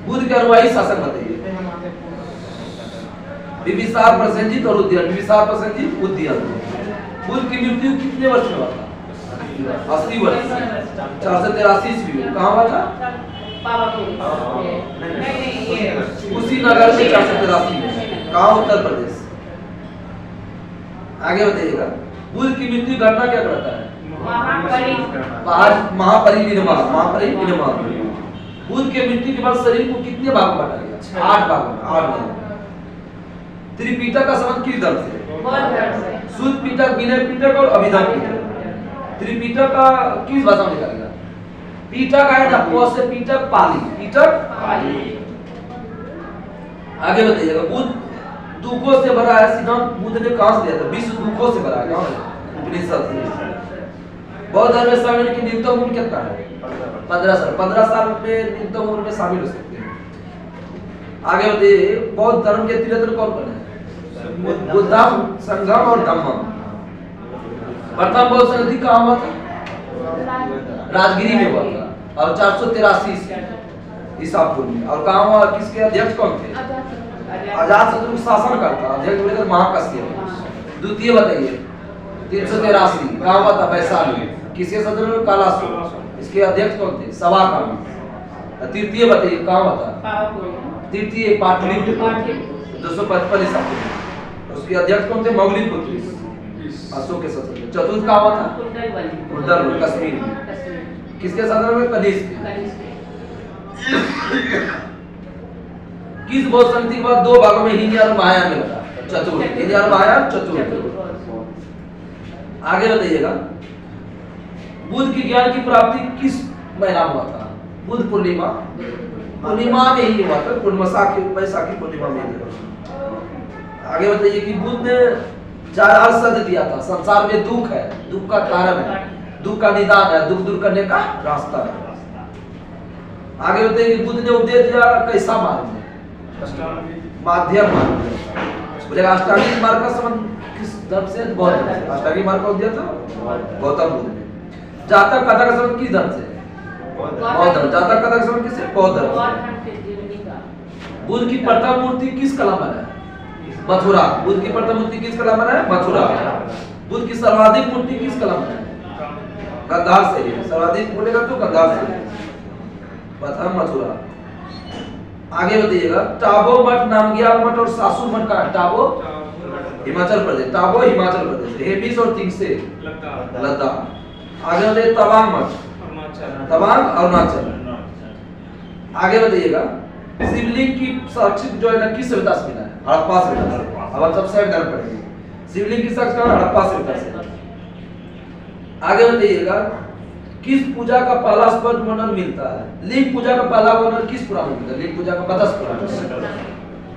A: बुद्ध के अनुयायी शासक बताइए? बिंबिसार, प्रसेनजीत और उदयन। बिंबिसार, प्रसेनजीत, उदयन। बुद्ध की मृत्यु कितने वर्ष में हुआ था? 80 वर्ष 483 ईस्वी में कहाँ हुआ था? उसी नगर में 483 में। कहाँ? उत्तर प्रदेश। आगे बताइएगा, बुध की मृत्यु घटना क्या कहता है? महापरिनिर्वाण। बुध के मृत्यु के बाद शरीर को कितने भाग में बांटा गया? 8 भाग में। 8 भाग। त्रिपिटक का संबंध किस धर्म से? शुद्ध पिटक, विनय पिटक और अभिधम पिटक। त्रिपिटक का किस भाषा में लिखा गया? पिटक है ना, प से पिटक, पाली, पिटक पाली। आगे बताइएगा, बुध दुखों से भरा है। सिद्धांत बुद्ध ने कहां से दिया था? विश्व दुखों से भरा है। उपनिषद से। बौद्ध धर्म में शामिल की न्यूनतम उम्र कितना है? 15 साल। 15 साल में न्यूनतम उम्र में शामिल हो सकते हैं। आगे बताइए, बौद्ध धर्म के तीर्थंकर कौन कौन है? बुद्धम, संगम और धम्मम। प्रथम बौद्ध संगति कहाँ हुआ था? राजगिरी में हुआ था और 483 ईसा पूर्व में। और कहाँ हुआ? किसके अध्यक्ष कौन थे? अजातशत्रु शासन करता। अध्यक्ष बोले महाकश्यप। द्वितीय बताइए, 383 कहाँ हुआ था? वैशाली में। किसके सदन में? कालासुर। इसके अध्यक्ष कौन थे? सवाकाम। तृतीय बताइए कहाँ हुआ था? तृतीय पाटलिपुत्र 255 ईसा पूर्व। उसके अध्यक्ष कौन थे? मौलिकपुत्र अशोक के सदन में। चतुर्थ कहाँ हुआ था? कुंडल, कश्मीर में। किसके सदन में? कनिष्क। किस बौद्ध संगति के बाद 2 भागों में हीन और महायान में बता? चतुर्थ। हीन और महायान चतुर्थ। आगे बताइएगा, बुद्ध की ज्ञान की प्राप्ति किस महीना में हुआ था? बुद्ध पूर्णिमा में ही हुआ था। बैसाखी पूर्णिमा में ही हुआ। आगे बताइए कि बुद्ध ने 4 आर्षद दिया था। संसार में दुख है, दुख का कारण है, दुख का निदान है, दुख दूर करने का रास्ता है। आगे बताइए कि बुद्ध ने उपदेश दिया कैसा मार्ग में? माध्यम मार्ग। बोले अष्टांगिक मार्ग का संबंध किस धर्म से? बौद्ध धर्म से। अष्टांगिक मार्ग को दिया था गौतम बुद्ध ने। जातक कथा का संबंध किस धर्म से? बौद्ध धर्म। जातक कथा का संबंध किससे? बौद्ध धर्म। बुद्ध की प्रथम मूर्ति किस कला में है? मथुरा। बुद्ध की प्रथम मूर्ति किस कला में है? मथुरा। बुद्ध की सर्वाधिक मूर्ति किस कला में है? गंधार शैली। सर्वाधिक बोलेगा तो गंधार शैली। प्रथम मथुरा। आगे बताइएगा, टाबो मठ, नामग्याल मठ और सासू मठ का? टाबो हिमाचल प्रदेश। टाबो हिमाचल प्रदेश। हेमिस और तिंगसे लद्दाख। आगे बताइए, तवांग मठ, तवांग अरुणाचल। आगे बताइएगा, शिवलिंग की साक्ष्य जो है ना किस सभ्यता से मिला है? हड़प्पा सभ्यता से। अब हम सब साइड दर पढ़ेंगे। शिवलिंग की साक्ष्य कहाँ? हड़प्पा सभ्यता से। आगे बताइएगा, किस पूजा का पहला स्पष्ट वर्णन मिलता है? लिंग पूजा का पहला वर्णन किस पुराण में मिलता है? लिंग पूजा का मत्स्य पुराण।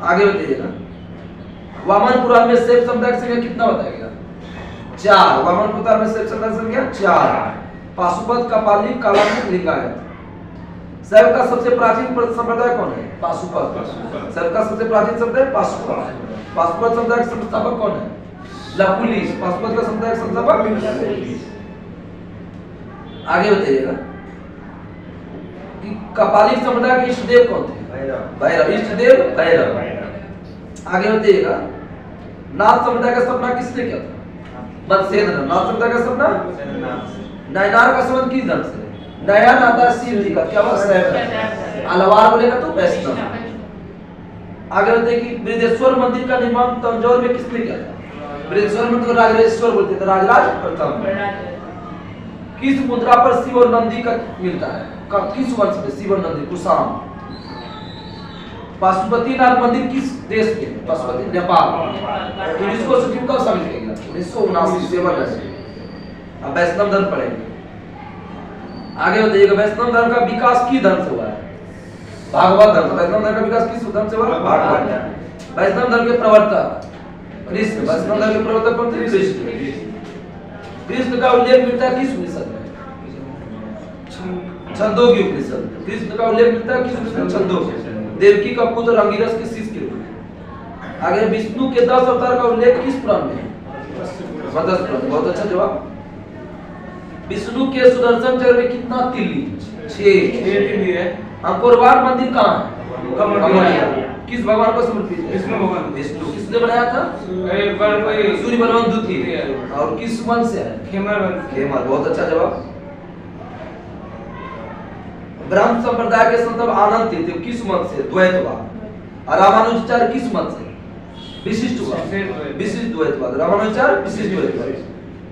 A: आगे बताइएगा, वामन पुराण में शैव समुदाय की संख्या कितना बताया गया? 4। वामन पुराण में शैव समुदाय की संख्या 4। पाशुपत, कपाली, कालामुख, लिंगायत। शैव का सबसे प्राचीन संप्रदाय कौन है? पाशुपत। शैव का सबसे प्राचीन संप्रदाय पाशुपत। पाशुपत समुदाय के संस्थापक कौन है? लकुलिश। पाशुपत का समुदाय का संस्थापक। आगे बताइएगा कि कपालिक समुदाय के इष्टदेव कौन थे? भैरव। इष्टदेव भैरव। आगे बताइएगा, नाथ समुदाय का स्थापना किसने किया था? मत्स्येंद्र। नाथ समुदाय का स्थापना? नयनार का संबंध किस धर्म से? नयन आता है शिव जी का। क्या बात? अलवार बोलेगा तो वैष्णव। आगे बताइए कि बृहदेश्वर मंदिर का निर्माण तंजौर में किसने किया था? बृहदेश्वर मंदिर को राजराजेश्वर बोलते थे। राजराज प्रथम। किस मुद्रा पर शिव और नंदी का मिलता है? किस वंश में? शिव और नंदी, कुशाण। पशुपतिनाथ मंदिर किस देश में? पशुपति, नेपाल। यूनेस्को से कब शामिल किया गया? 1979। अब वैष्णव धर्म पढ़ेंगे। आगे बताइएगा, वैष्णव धर्म का विकास किस धर्म से हुआ है? भागवत धर्म। वैष्णव धर्म का विकास किस धर्म से हुआ? भागवत। वैष्णव धर्म के प्रवर्तक कृष्ण। वैष्णव धर्म के प्रवर्तक कौन थे? कृष्ण। कृष्ण का उल्लेख मिलता है किस उपनिषद में? छंदोग्य उपनिषद। कृष्ण का उल्लेख मिलता है किस उपनिषद? छंदोग्य। देवकी का पुत्र अंगिरस के शिष्य के रूप में। आगे विष्णु के 10 अवतार का उल्लेख किस पुराण में? मत्स्य पुराण। बहुत अच्छा जवाब। विष्णु के सुदर्शन चक्र में कितना तिल्ली? 6 तिल्ली है। अंकोरवाट मंदिर कहाँ है?
B: कमोडिया।
A: किस भगवान को समर्पित है?
B: विष्णु भगवान।
A: विष्णु। किसने बनाया था? सूर्य बलवंत द्वितीय। और किस वंश से है?
B: खेमर वंश।
A: खेमर। बहुत अच्छा जवाब। ब्रह्म संप्रदाय के संत आनंद तीर्थ किस मत से? द्वैतवाद। और रामानुजाचार्य किस मत से? विशिष्टवाद। विशिष्ट द्वैतवाद। रामानुजाचार्य विशिष्ट द्वैतवाद।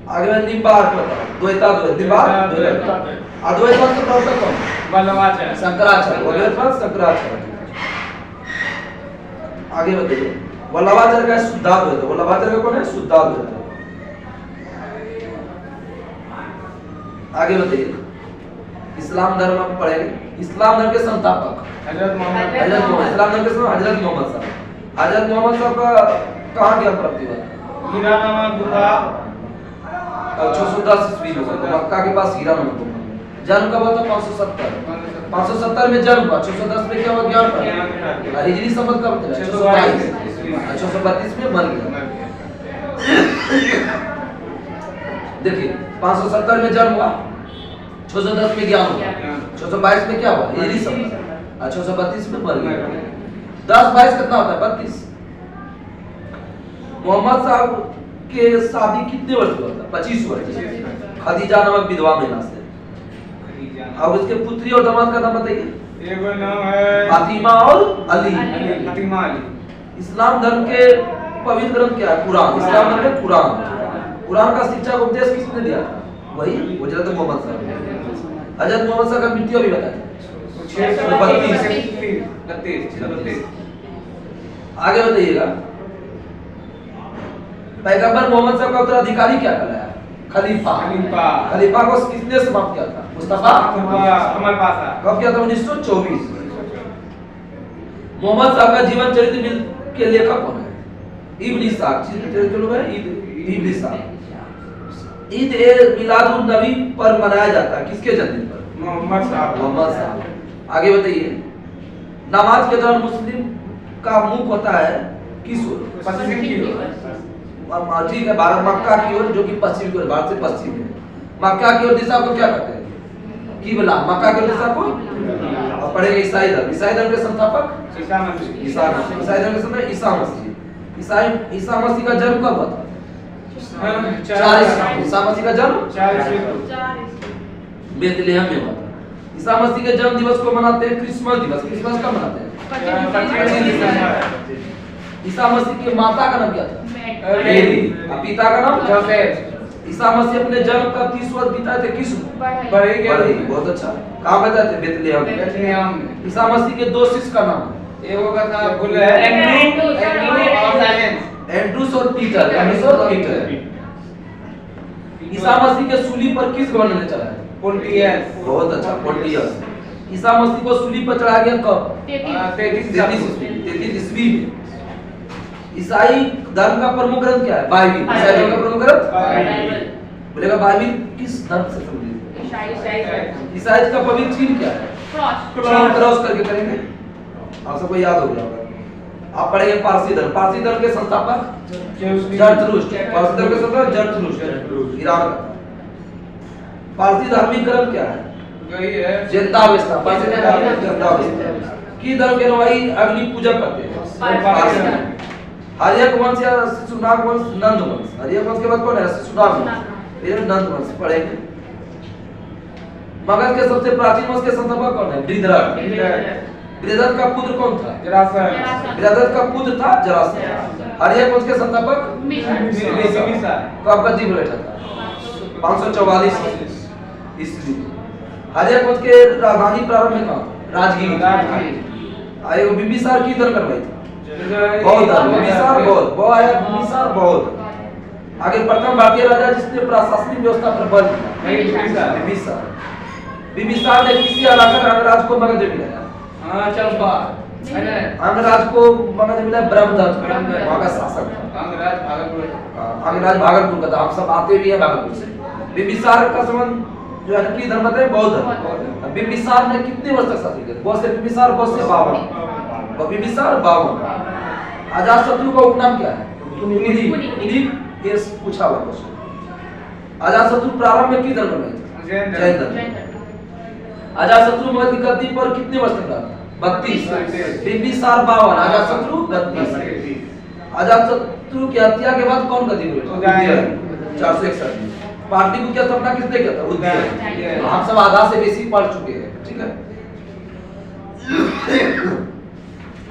A: आगे में निम्बार्क बताओ। द्वैताद्वैत। निम्बार्क द्वैताद्वैत। अद्वैतवाद का प्रवर्तक कौन?
B: वल्लभाचार्य।
A: शंकराचार्य। अद्वैतवाद शंकराचार्य। आगे बताइए। वल्लभाचार्य का शुद्धाद्वैत। वल्लभाचार्य का कौन है? शुद्धाद्वैत। आगे बताइए। इस्लाम धर्म आप पढ़ेंगे। इस्लाम धर्म के संस्थापक
B: हजरत मोहम्मद।
A: हजरत मोहम्मद। इस्लाम धर्म के संस्थापक हजरत मोहम्मद साहब। हजरत मोहम्मद साहब का कहाँ ज्ञान प्राप्ति हुआ?
B: हीरा नामक गुफा
A: 610 ईस्वी में हुआ। मक्का के पास हीरा नामक गुफा। जन्म कब हुआ था? 570। 570 में जन्म हुआ। 610 में क्या हुआ? ज्ञान प्राप्ति। और हिजरी संवत कब था? 622। 632 में मर गया। देखिए 570 में जन्म हुआ, 610 में ज्ञान हुआ, 622 में क्या हुआ? हिजरी संवत। और 632 में मर गया। 10 22 कितना होता है? 32। मोहम्मद साहब के शादी कितने वर्ष हुआ था? 25 वर्ष। खदीजा नामक विधवा महिला से। अब उसके पुत्री और दामाद का नाम बताइए।
B: एक नाम है
A: फातिमा और अली।
B: फातिमा अली।
A: इस्लाम धर्म के पवित्र ग्रंथ क्या है? कुरान। इस्लाम धर्म में कुरान। कुरान का शिक्षा का उपदेश किसने दिया? वही हजरत मोहम्मद साहब। हजरत मोहम्मद साहब का मृत्यु अभी बताइए।
B: 632।
A: आगे बताइएगा। पैगंबर मोहम्मद साहब का उत्तराधिकारी क्या कहलाया? खलीफा। खलीफा को किसने समाप्त किया था? मुस्तफा
B: कमल पाशा।
A: कब किया था? 1924। मोहम्मद साहब का जीवन चरित्र के लेखक कौन है? इब्न इसाक। इब्न इसाक। ईद ए मिलादुन नबी पर मनाया जाता है किसके जन्मदिन पर?
B: मोहम्मद साहब।
A: आगे बताइए। नमाज के दौरान मुस्लिम का मुख होता है किस ओर?
B: पश्चिम की ओर।
A: ठीक है। भारत मक्का की ओर, जो कि पश्चिम की ओर, भारत से पश्चिम है। मक्का की ओर दिशा को क्या कहते हैं? किबला। मक्का की ओर दिशा को। और पढ़ेंगे ईसाई धर्म। ईसाई धर्म के संस्थापक
B: ईसा मसीह।
A: ईसा मसीह। ईसाई धर्म के संस्थापक ईसा मसीह। ईसा मसीह का जन्म कब हुआ था? 4 ईसा मसीह का जन्म
B: 4
A: बेथलेहम में हुआ था। ईसा मसीह के जन्म दिवस को मनाते हैं क्रिसमस दिवस। क्रिसमस कब मनाते हैं? 25 दिसंबर। ईसा मसीह की माता का नाम क्या था? मेरी। और पिता का नाम?
B: जोसेफ।
A: ईसा मसीह अपने जन्म का 30 वर्ष बिताए थे किस? बढ़ई। बहुत अच्छा। कहाँ बिताए थे? बेथलेहम में। ईसा मसीह के 2 शिष्य का नाम?
B: एगो का था एंड्रू और साइलेंस।
A: एंड्रूस और पीटर। एंड्रूस और पीटर। ईसा मसीह के सूली पर किस गवर्नर ने चढ़ाया?
B: पोंटियस।
A: बहुत अच्छा। पोंटियस। ईसा मसीह को सूली पर चढ़ाया गया कब?
B: 33
A: ईस्वी में। ईसाई धर्म का प्रमुख ग्रंथ क्या है? बाइबिल। ईसाई धर्म का प्रमुख ग्रंथ
B: बाइबिल।
A: बोलेगा बाइबिल किस धर्म से संबंधित? ईसाई का पवित्र चिन्ह क्या है? क्रॉस करके करेंगे। आप सबको याद हो गया होगा। आप पढ़ेंगे पारसी धर्म। पारसी धर्म के संस्थापक जरथुष्ट्र। पारसी धर्म के संस्थापक जरथुष्ट्र, ईरान का। पारसी धार्मिक ग्रंथ क्या है? ज़ेंदावेस्ता। पारसी धर्म ज़ेंदावेस्ता। की धर्म के अनुयायी अग्नि पूजा करते हैं? पारसी। हर्यक वंश या शिशुनाग वंश? नंद वंश। हर्यक वंश के बाद कौन है? शिशुनाग वंश। फिर नंद वंश पढ़ेंगे। मगध के सबसे प्राचीन वंश के संस्थापक कौन है? बृहद्रथ। बृहद्रथ का पुत्र कौन था?
B: जरासंध।
A: बृहद्रथ का पुत्र था जरासंध। हर्यक वंश के संस्थापक
B: बिम्बिसार।
A: कब गद्दी पर बैठा था? 544 ईस्वी। हर्यक वंश के राजधानी प्रारंभ में कहाँ? राजगीर। आएगा। बिम्बिसार की धर्म करवाई थी? बौद्ध धर्म। बिम्बिसार बौद्ध। बिम्बिसार बौद्ध। आगे प्रथम भारतीय राजा जिसने प्रशासनिक व्यवस्था पर बल दिया? बिम्बिसार। बिम्बिसार ने किसी इलाका अंगराज को मगध में मिलाया?
B: चंपा।
A: अंगराज को मगध में मिला ब्रह्मदत्त। वहाँ का शासक था।
B: अंगराज भागलपुर।
A: अंगराज भागलपुर का था। हम सब आते भी हैं भागलपुर से। बिम्बिसार का संबंध जो है नकली धर्म है बौद्ध धर्म। बिम्बिसार ने कितने वर्ष तक शासन किया? बहुत से बिम्बिसार, बहुत से 52। और बिम्बिसार 52। अजातशत्रु का उपनाम क्या है? कुलीन। ये पूछा हुआ क्वेश्चन। अजातशत्रु प्रारंभ में की धर्म में था? जैन धर्म। अजातशत्रु मगध की गद्दी पर कितने वर्ष तक रहा था? 32, बिंबिसार 52, अजातशत्रु 32। अजातशत्रु की हत्या के बाद कौन गद्दी पर बैठा? 461। पाटलिपुत्र की स्थापना किसने किया था? उदयन। हम सब आधा से बेसी पढ़ चुके हैं, ठीक है।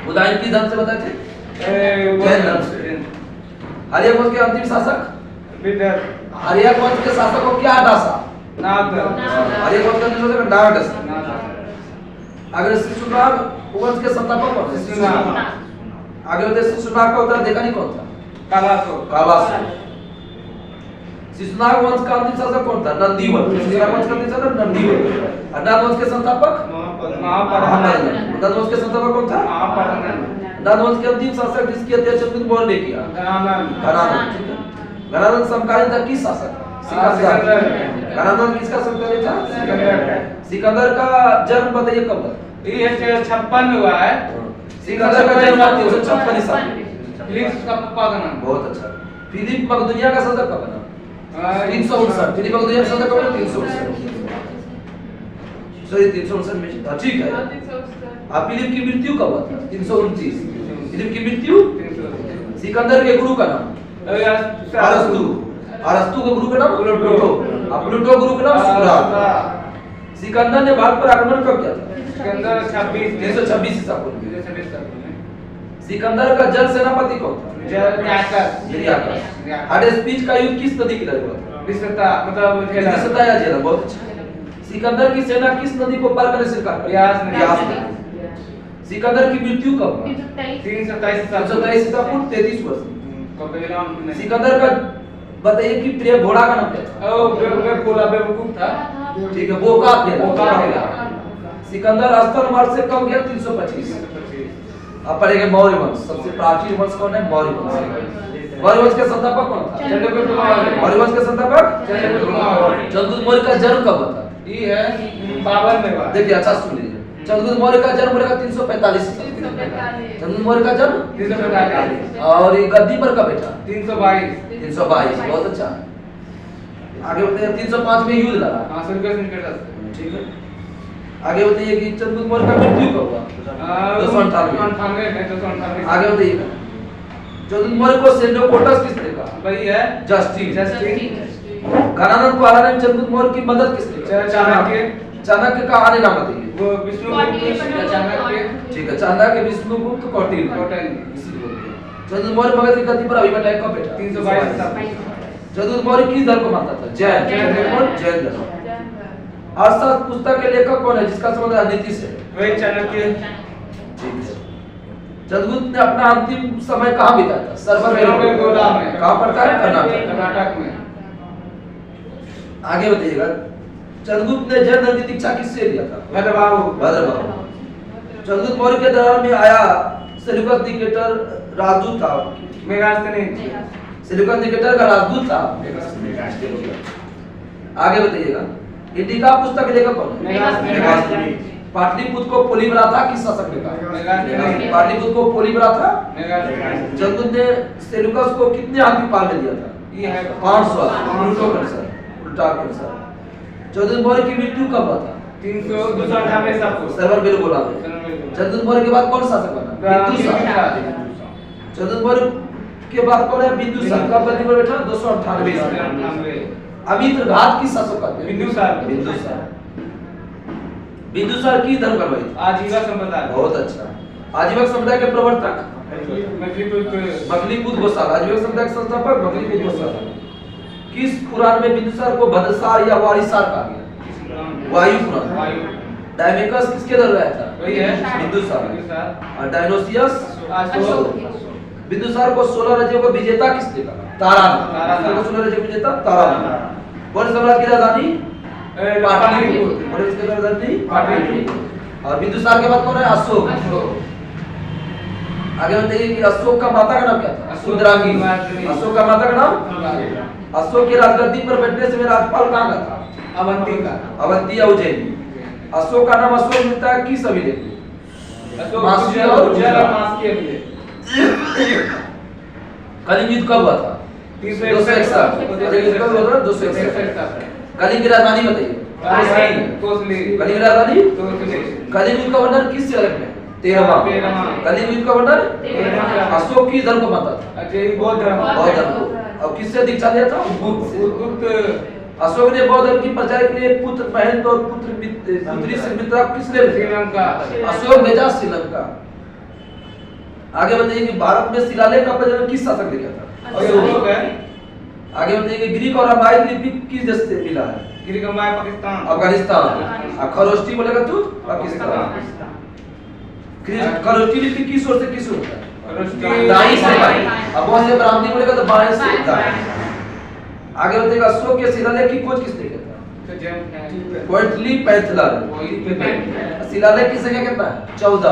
A: उदयन की धर्म से बताए थे? जैन धर्म से। हर्यक वंश के अंतिम शासक? हर्यक वंश के शासक को क्या डासा? हर्यक वंश का अंतिम शासक नाग। अगर शिशुनाग वंश के संस्थापक कौन है? आगे बताइए, शिशुनाग का उत्तर देखा नहीं कौन था? कालासुर। शिशुनाग वंश का अंतिम शासक कौन था? नंदीवन। शिशुनाग वंश का अंतिम शासक नंदीवन। नंद वंश के संस्थापक? नंद वंश के संस्थापक कौन था? नंद वंश के अंतिम शासक जिसकी हत्या चंद्रगुप्त मौर्य ने किया? घनानंद। घनानंद समकालीन था किस शासक? सिकंदर। घनानंद किसका समकालीन था? सिकंदर का जन्म बताइए कब हुआ?
B: ये 56 में हुआ है।
A: सिकंदर का जन्म 356 ईसा में।
B: फिलिप का पापा का नाम।
A: बहुत अच्छा। फिलिप मकदूनिया का शासक कब बना? 359। फिलिप मकदूनिया का शासक कब बना? 359। सॉरी 359 में था, ठीक है। अब फिलिप की मृत्यु कब हुआ था? 329। फिलिप की मृत्यु? सिकंदर के गुरु का नाम? अरस्तु। अरस्तु के गुरु का नाम? प्लूटो। अब प्लूटो गुरु का नाम? सुकरात। सिकंदर ने भारत पर आक्रमण कब किया था?
B: सिकंदर
A: 326 ईसा पूर्व। सिकंदर का जल सेनापति कौन था? हाडेस्पीच का युद्ध किस नदी किनारे हुआ था?
B: विसता मतलब
A: विसता या झेलम। बहुत अच्छा। सिकंदर की सेना किस नदी को पार करने से इनकार कर? ब्यास नदी। सिकंदर की मृत्यु कब? 327 ईसा पूर्व, 33 वर्ष। सिकंदर का बताइए कि प्रिय घोड़ा का नाम क्या था?
B: बेवकूफ था,
A: ठीक है, बोका फेला। सिकंदर अस्तर मार्ग से कब गया? 325। अब पढ़ेंगे मौर्य वंश। सबसे प्राचीन वंश कौन है? मौर्य वंश। मौर्य वंश के संस्थापक कौन था?
B: चंद्रगुप्त मौर्य।
A: मौर्य वंश के संस्थापक
B: चंद्रगुप्त मौर्य।
A: चंद्रगुप्त मौर्य का जन्म कब हुआ था?
B: ये है 52 में हुआ।
A: देखिए अच्छा सुन लीजिए, चंद्रगुप्त मौर्य का जन्म हुआ 345 ईसा। चंद्रगुप्त मौर्य का जन्म
B: 345
A: और ये गद्दी पर कब बैठा?
B: 322।
A: 322। बहुत अच्छा। आगे बताइए, 305 में युद्ध लड़ा।
B: हां सर,
A: ठीक है। आगे बताइए कि चंद्रगुप्त मौर्य का मृत्यु कब हुआ? 298। आगे बताइए, चंद्रगुप्त मौर्य को सेल्यूकोटस किसने कहा?
B: वही है
A: जस्टिन। घनानंद को हराने में चंद्रगुप्त मौर्य की मदद किसने की?
B: चाणक्य।
A: चाणक्य का आने नाम बताइए।
B: वो विष्णुगुप्त चाणक्य।
A: ठीक है, चाणक्य, विष्णुगुप्त, कौटिल्य। चंद्रगुप्त मौर्य मगध की गद्दी पर अभिमन्यु कब बैठा?
B: 322।
A: चंद्रगुप्त मौर्य किस धर्म को मानता था? जैन धर्म। अर्थशास्त्र पुस्तक के लेखक कौन है जिसका संबंध राजनीति से?
B: वही चाणक्य।
A: ठीक है। चंद्रगुप्त ने अपना अंतिम समय कहाँ बिताया था?
B: सरवरगोला में।
A: कहाँ पड़ता है?
B: कर्नाटक में।
A: आगे बताइएगा, चंद्रगुप्त ने जैन धर्म की दीक्षा किससे लिया था? भद्रबाहु। चंद्रगुप्त मौर्य के दरबार में आया सेल्यूकस निकेटर राजदूत था। सेल्यूकस निकेटर का राजदूत था। आगे बताइएगा, इंडिका पुस्तक के लेखक कौन है? पाटलिपुत्र को पोलीमरा था किस शासक ने कहा? पाटलिपुत्र को पोलीमरा था। चंद्रगुप्त ने सेल्यूकस को कितने हाथी पाल में दिया था?
B: ये है
A: 500। उल्टो के अनुसार, उल्टा के अनुसार। चंद्रगुप्त मौर्य की मृत्यु कब हुआ था?
B: 398 ईसा पूर्व।
A: सरवरगोला में। चंद्रगुप्त मौर्य के बाद कौन शासक बना? बिंदुसार। चंद्रगुप्त मौर्य के बाद कौन है? बिंदुसार। कब गद्दी पर बैठा? 298 ईसा। अमित्रघात किस शासक का? बिंदुसार। बिंदुसार की धर्म करवाई थी?
B: आजीवक संप्रदाय।
A: बहुत अच्छा। आजीवक समुदाय के प्रवर्तक? मगलीपुत्र गोसाल। आजीवक समुदाय के संस्थापक मगलीपुत्र गोसाल। किस पुराण में बिंदुसार को भद्रसार या वारिसार कहा गया? वायु पुराण। डायमेकस किसके दर रहा था?
B: वही है
A: बिंदुसार। और डायनोसियस बिंदुसार को 16 राज्यों का विजेता किसने कहा? तारा। 16 राज्यों का विजेता तारा। कौन सम्राट की राजधानी? पाटलिपुत्र। और इसके राजधानी पाटलिपुत्र। और बिंदुसार के बाद कौन है? अशोक। आगे बताइए कि अशोक का माता का नाम क्या था? सुंदरांगी। अशोक का माता का नाम? अशोक की राजगद्दी पर बैठने से राज्यपाल कहाँ का था?
B: अवंती का।
A: अवंती या उज्जैन। अशोक का नाम अशोक मिलता है किस अभिलेख में? कलिंग युद्ध कब हुआ था? 261। कलिंग की राजधानी बताइए। कलिंग की राजधानी? कलिंग युद्ध का वर्णन किस लेख में? 13वां। कलियुग का वर्णन अशोक की धर्म को मानता था।
B: अच्छा ये बौद्ध धर्म।
A: बौद्ध धर्म को। अब किससे दीक्षा लिया था? बुद्ध से।
B: गुप्त
A: अशोक ने बौद्ध धर्म की प्रचार के लिए पुत्र महेंद्र और पुत्री सुमित्रा को किसने भेजा?
B: श्रीलंका।
A: अशोक भेजा श्रीलंका। आगे बताइए कि भारत में शिलालेख का प्रचलन किस शासक ने किया था?
B: अशोक है।
A: आगे बताइए कि ग्रीक और अरामाइक लिपि किस देश से मिला है?
B: ग्रीक अमाय पाकिस्तान।
A: अफगानिस्तान। और खरोष्टी बोलेगा तू? पाकिस्तान। खरोष्टी लिपि किस ओर से किस ओर है?
B: खरोष्टी
A: दाईं से बाईं। अब वहां से ब्राह्मणी बोलेगा तो बाएं से दाएं। आगे बताइएगा अशोक के शिलालेख की खोज किसने किया था? क्विंटली पैंथला। शिलालेख की संख्या कितना है? 14।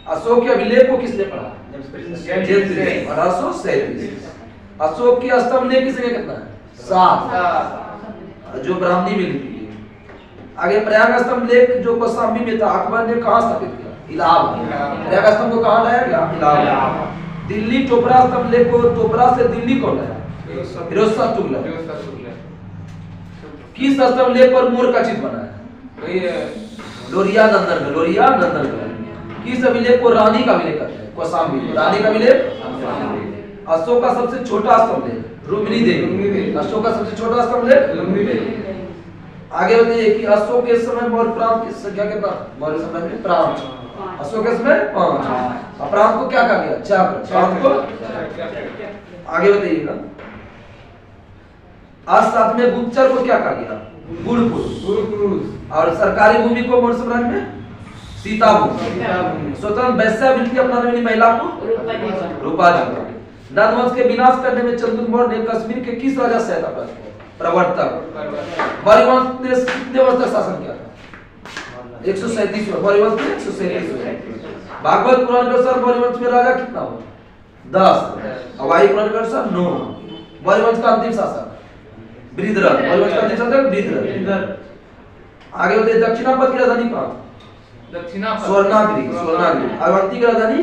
A: अशोक के अभिलेख को किसने पढ़ा? जेम्स 1837। अशोक के स्तंभ लेख की संख्या कितना है? 7, जो ब्राह्मणी में लिखी है। आगे प्रयाग स्तंभ लेख जो कौशाम्बी में था, अकबर ने कहां स्थापित किया? इलाहाबाद। प्रयाग स्तंभ को कहां लाया गया? इलाहाबाद। दिल्ली टोपरा स्तंभ लेख को टोपरा से दिल्ली कौन लाया? फिरोज शाह तुगलक। किस स्तंभ लेख पर मोर का चित्र बना है? लोरिया नंदनगढ़। लोरिया नंदनगढ़। किस अभिलेख को रानी का अभिलेख कहते हैं? कौशाम्बी। रानी का अभिलेख। अशोक का सबसे छोटा स्तंभ लेख? रुक्मिणी देवी। अशोक का सबसे छोटा स्तंभ लेख? रुक्मिणी देवी। आगे बताइए कि अशोक के समय मौर्य प्रांत की संख्या कितना? मौर्य समय में प्रांत। अशोक के समय 5। और प्रांत को क्या कहा गया? चक्र। प्रांत को आगे बताइएगा। आज साथ में गुप्तचर को क्या कहा गया? गुरुपुरुष। और सरकारी भूमि को मौर्य साम्राज्य में सीता भूमि। स्वतंत्र वैश्यावृत्ति अपनाने वाली महिला को रूपा जी। नंदवंश के विनाश करने में चंद्रगुप्त मौर्य ने कश्मीर के किस राजा से सहायता प्राप्त की? प्रवर्तक। मौर्य वंश ने कितने वर्ष तक शासन किया था? 137 वर्ष। मौर्य वंश ने 137 वर्ष। भागवत पुराण के अनुसार मौर्य वंश में राजा कितना हुआ? 10। हवाई पुराण के अनुसार 9। मौर्य वंश का अंतिम शासक बृहद्रथ। मौर्य वंश का अंतिम शासक बृहद्रथ। आगे बताइए दक्षिणापथ की राजधानी कहाँ?
B: दक्षिणापथ
A: स्वर्णागिरी। स्वर्णागिरी। अवंती की राजधानी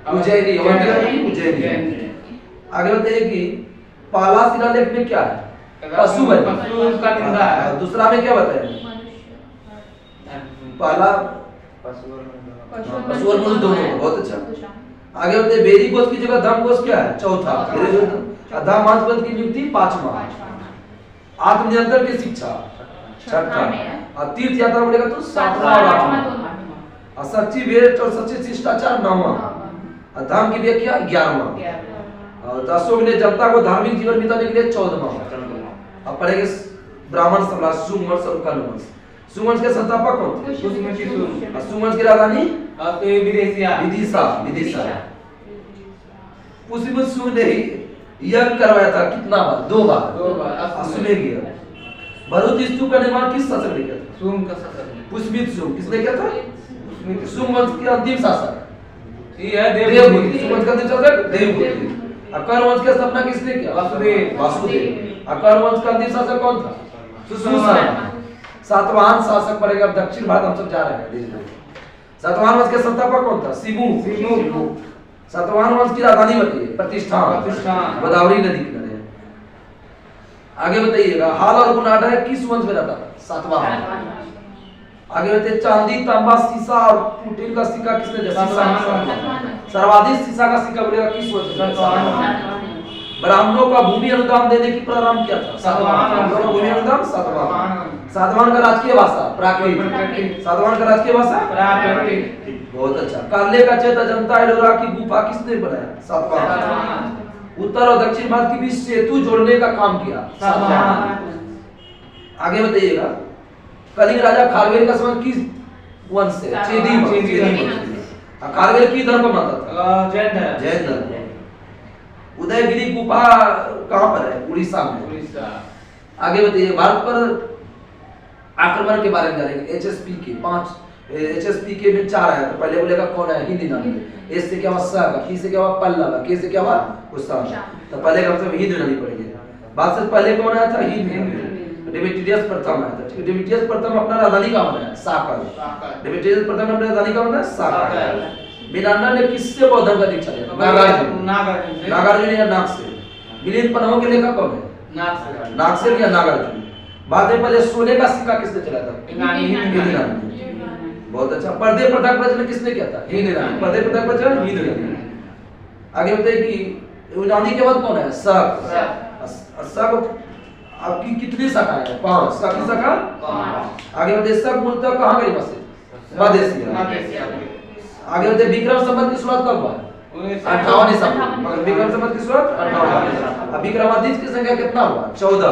A: उज्जैनी। अवंती की राजधानी उज्जैनी। आगे बताइए कि पाला शिलालेख में क्या है? पशु
B: का निंदा है।
A: दूसरा में क्या बताया? पाला पशु और मनुष्य दोनों। बहुत अच्छा। आगे बताइए वेदी कोश की जगह धम्म कोश क्या है? चौथा। धम्म महापद की नियुक्ति 5वां। आत्मनियंत्रण की शिक्षा 6ठा। और तीर्थ यात्रा बोलेगा तो 7वां और 8वां। और सच्ची भेंट और सच्ची शिष्टाचार 9वां। और धर्म की व्याख्या 11वां। और अशोक ने जनता को धार्मिक जीवन बिताने के लिए 14वां। अब पढ़ेंगे ब्राह्मण सम्राट सुवंश और कलवंश। सुवंश के संस्थापक कौन थे? सुवंश की राजधानी विदिशा। पुष्यमित्र सुंग ने यज्ञ करवाया था कितना बार? 2 बार। अश्वमेध यज्ञ। भरूच स्तूप का निर्माण किस शासक ने किया था?
B: सुंग का शासक।
A: पुष्यमित्र सुंग। किसने किया था? सुंग वंश के अंतिम शासक
B: ये है
A: देवभूति। सुंग वंश का अंतिम शासक देवभूति। अकर वंश की स्थापना किसने किया? वासुदेव। अकर वंश का अंतिम शासक कौन था? सुशर्मा। सातवाहन शासक पड़ेगा। अब दक्षिण भारत हम सब जा रहे हैं धीरे-धीरे। सातवाहन वंश के संस्थापक कौन था? सिमू। सातवाहन वंश की राजधानी बताइए? प्रतिष्ठान। गोदावरी नदी किनारे। आगे बताइएगा हाल और गुनाडा किस वंश में रहता था? सातवाहन। आगे बताइए चांदी, तांबा, सीसा और पुटीन का सिक्का किसने दिया? सर्वाधिक सीसा का सिक्का बोलेगा किस वंश? ब्राह्मणों का भूमि अनुदान देने की प्रारंभ किया था? सातवाहन। भूमि अनुदान सातवाहन। सातवाहन का राजकीय भाषा प्राकृत। सातवाहन का राजकीय भाषा प्राकृत। बहुत अच्छा। काले का चैत्य जनता एलोरा की गुफा किसने बनाया? सातवाहन। उत्तर और दक्षिण भारत के बीच सेतु जोड़ने का काम किया? सातवाहन। आगे बताइएगा कलिंग राजा खारवेल का संबंध किस वंश से? चेदी। खारवेल की धर्म को मानता था? जैन धर्म। उदयगिरी गुफा कहां पर है? उड़ीसा में। आगे बताइए भारत पर आक्रमण के बारे में जानेंगे। एचएसपी के 5 एचएसपी के में 4 आया। तो पहले बोलेगा कौन है? हिंदी नाम। एस से क्या हुआ? सा का। पी से क्या हुआ? पल्लव। के से क्या हुआ? कुशाण। तो पहले का मतलब हिंदी नाम पड़ेगी। बात से पहले कौन आया था? हिंदी। डेमेट्रियस प्रथम आया था। डेमेट्रियस प्रथम अपना राजधानी कहां बनाया? साकर। डेमेट्रियस प्रथम ने अपनी राजधानी कहां बनाया? साकर। मीनांडर ने किससे बौद्ध धर्म का दीक्षा लिया? नागार्जुन या नाग से। मिलिंद पन्नों के लेखक कौन है? नाग से या नागार्जुन। बाद में पहले सोने का सिक्का किसने चलाया था? बहुत अच्छा। पर्दे प्रथा का प्रचलन किसने किया था? हीन ईरानी। पर्दे प्रथा का प्रचलन हीन ईरानी। आगे बताइए कि यूनानी के बाद कौन है? शक। शक आपकी कितनी शाखाएं हैं? 5। शक की शाखा 5। आगे बताइए शक मूलतः कहाँ गई बसे? मध्य एशिया। आगे बताइए विक्रम संवत की शुरुआत कब हुआ? 58 ईसा पूर्व। विक्रम संवत की शुरुआत 58। अब विक्रमादित्य की संख्या कितना हुआ? 14।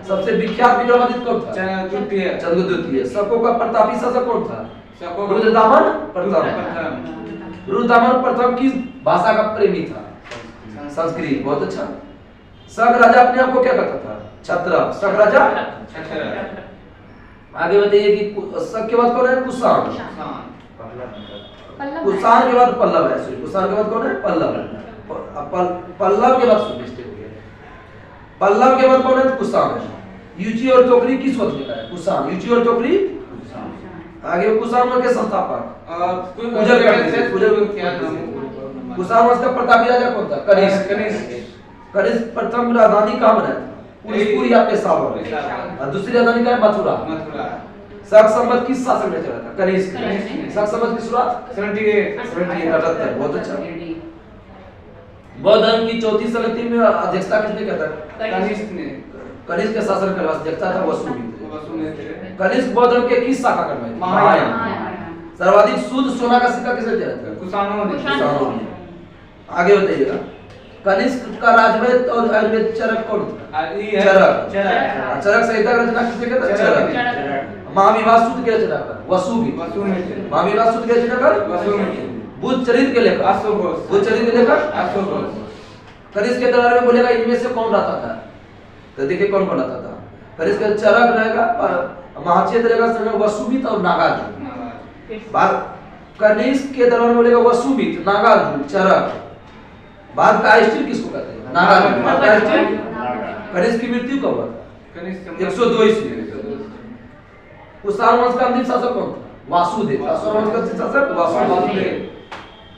A: सबसे विख्यात विक्रमादित्य कौन था? चंद्रगुप्त द्वितीय। शकों का प्रतापी शासक कौन था? रुद्रदामन प्रथम। रुद्रदामन प्रथम किस भाषा का प्रेमी था? संस्कृत। बहुत अच्छा। शक राजा अपने आप को क्या कहता था? छत्र। शक राजा। आगे बताइए कि शक के बाद कौन है? कुषाण। कुषाण के बाद पल्लव है। कुषाण के बाद कौन है? पल्लव। पल्लव के बाद मिस्टेक हो गया। पल्लव के बाद कौन है? कुषाण है। यूची और टोकरी किस वक्त लिखा है? कुषाण। यूची और टोकरी। आगे कुषाण वंश के संस्थापक कुषाण वंश का प्रतापी राजा कौन था? कनिष्क। कनिष्क प्रथम राजधानी कहाँ बनाया था? पुष्पुर या पेशावर। और दूसरी राजधानी का है? मथुरा। शक संवत किस शासक में चला था? कनिष्क। शक संवत की शुरुआत 78। बहुत अच्छा। बौद्ध धर्म की चौथी संगति में अध्यक्षता किसने किया था?
B: कनिष्क ने।
A: कनिष्क के शासन काल में अध्यक्षता था वसुमित्र। कनिष्क बौद्ध धर्म के किस शाखा करवाई? महायान। सर्वाधिक शुद्ध सोना का सिक्का किसने दिया था?
B: कुषाणों ने।
A: आगे बताइएगा। कनिष्क का राजवैद्य और आयुर्वेद चरक कौन था? चरक। चरक संहिता का रचना किसने किया था? चरक। महाविवाह सूत्र के रचनाकार वसुमित्र। महाविवाह सूत्र के रचनाकार वसुमित्र। बुद्ध चरित्र के लेखक अशोक। बुद्ध चरित्र के लेखक अशोक। कनिष्क के दरबार में बोलेगा इनमें से कौन रहता था? तो देखिए कौन कौन रहता था। कनिष्क का चरक रहेगा, महाचेत रहेगा, संग वसुमित्र और नागार्जुन। कनिष्क के दरबार में बोलेगा वसुमित्र, नागार्जुन, चरक। बाद का स्टील किसको कहते हैं? नागार्जुन। कनिष्क की मृत्यु कब हुआ था? 102 ईस्वी। कुषाण वंश का अंतिम शासक कौन था? वासुदेव। कुषाण वंश का अंतिम शासक वासुदेव।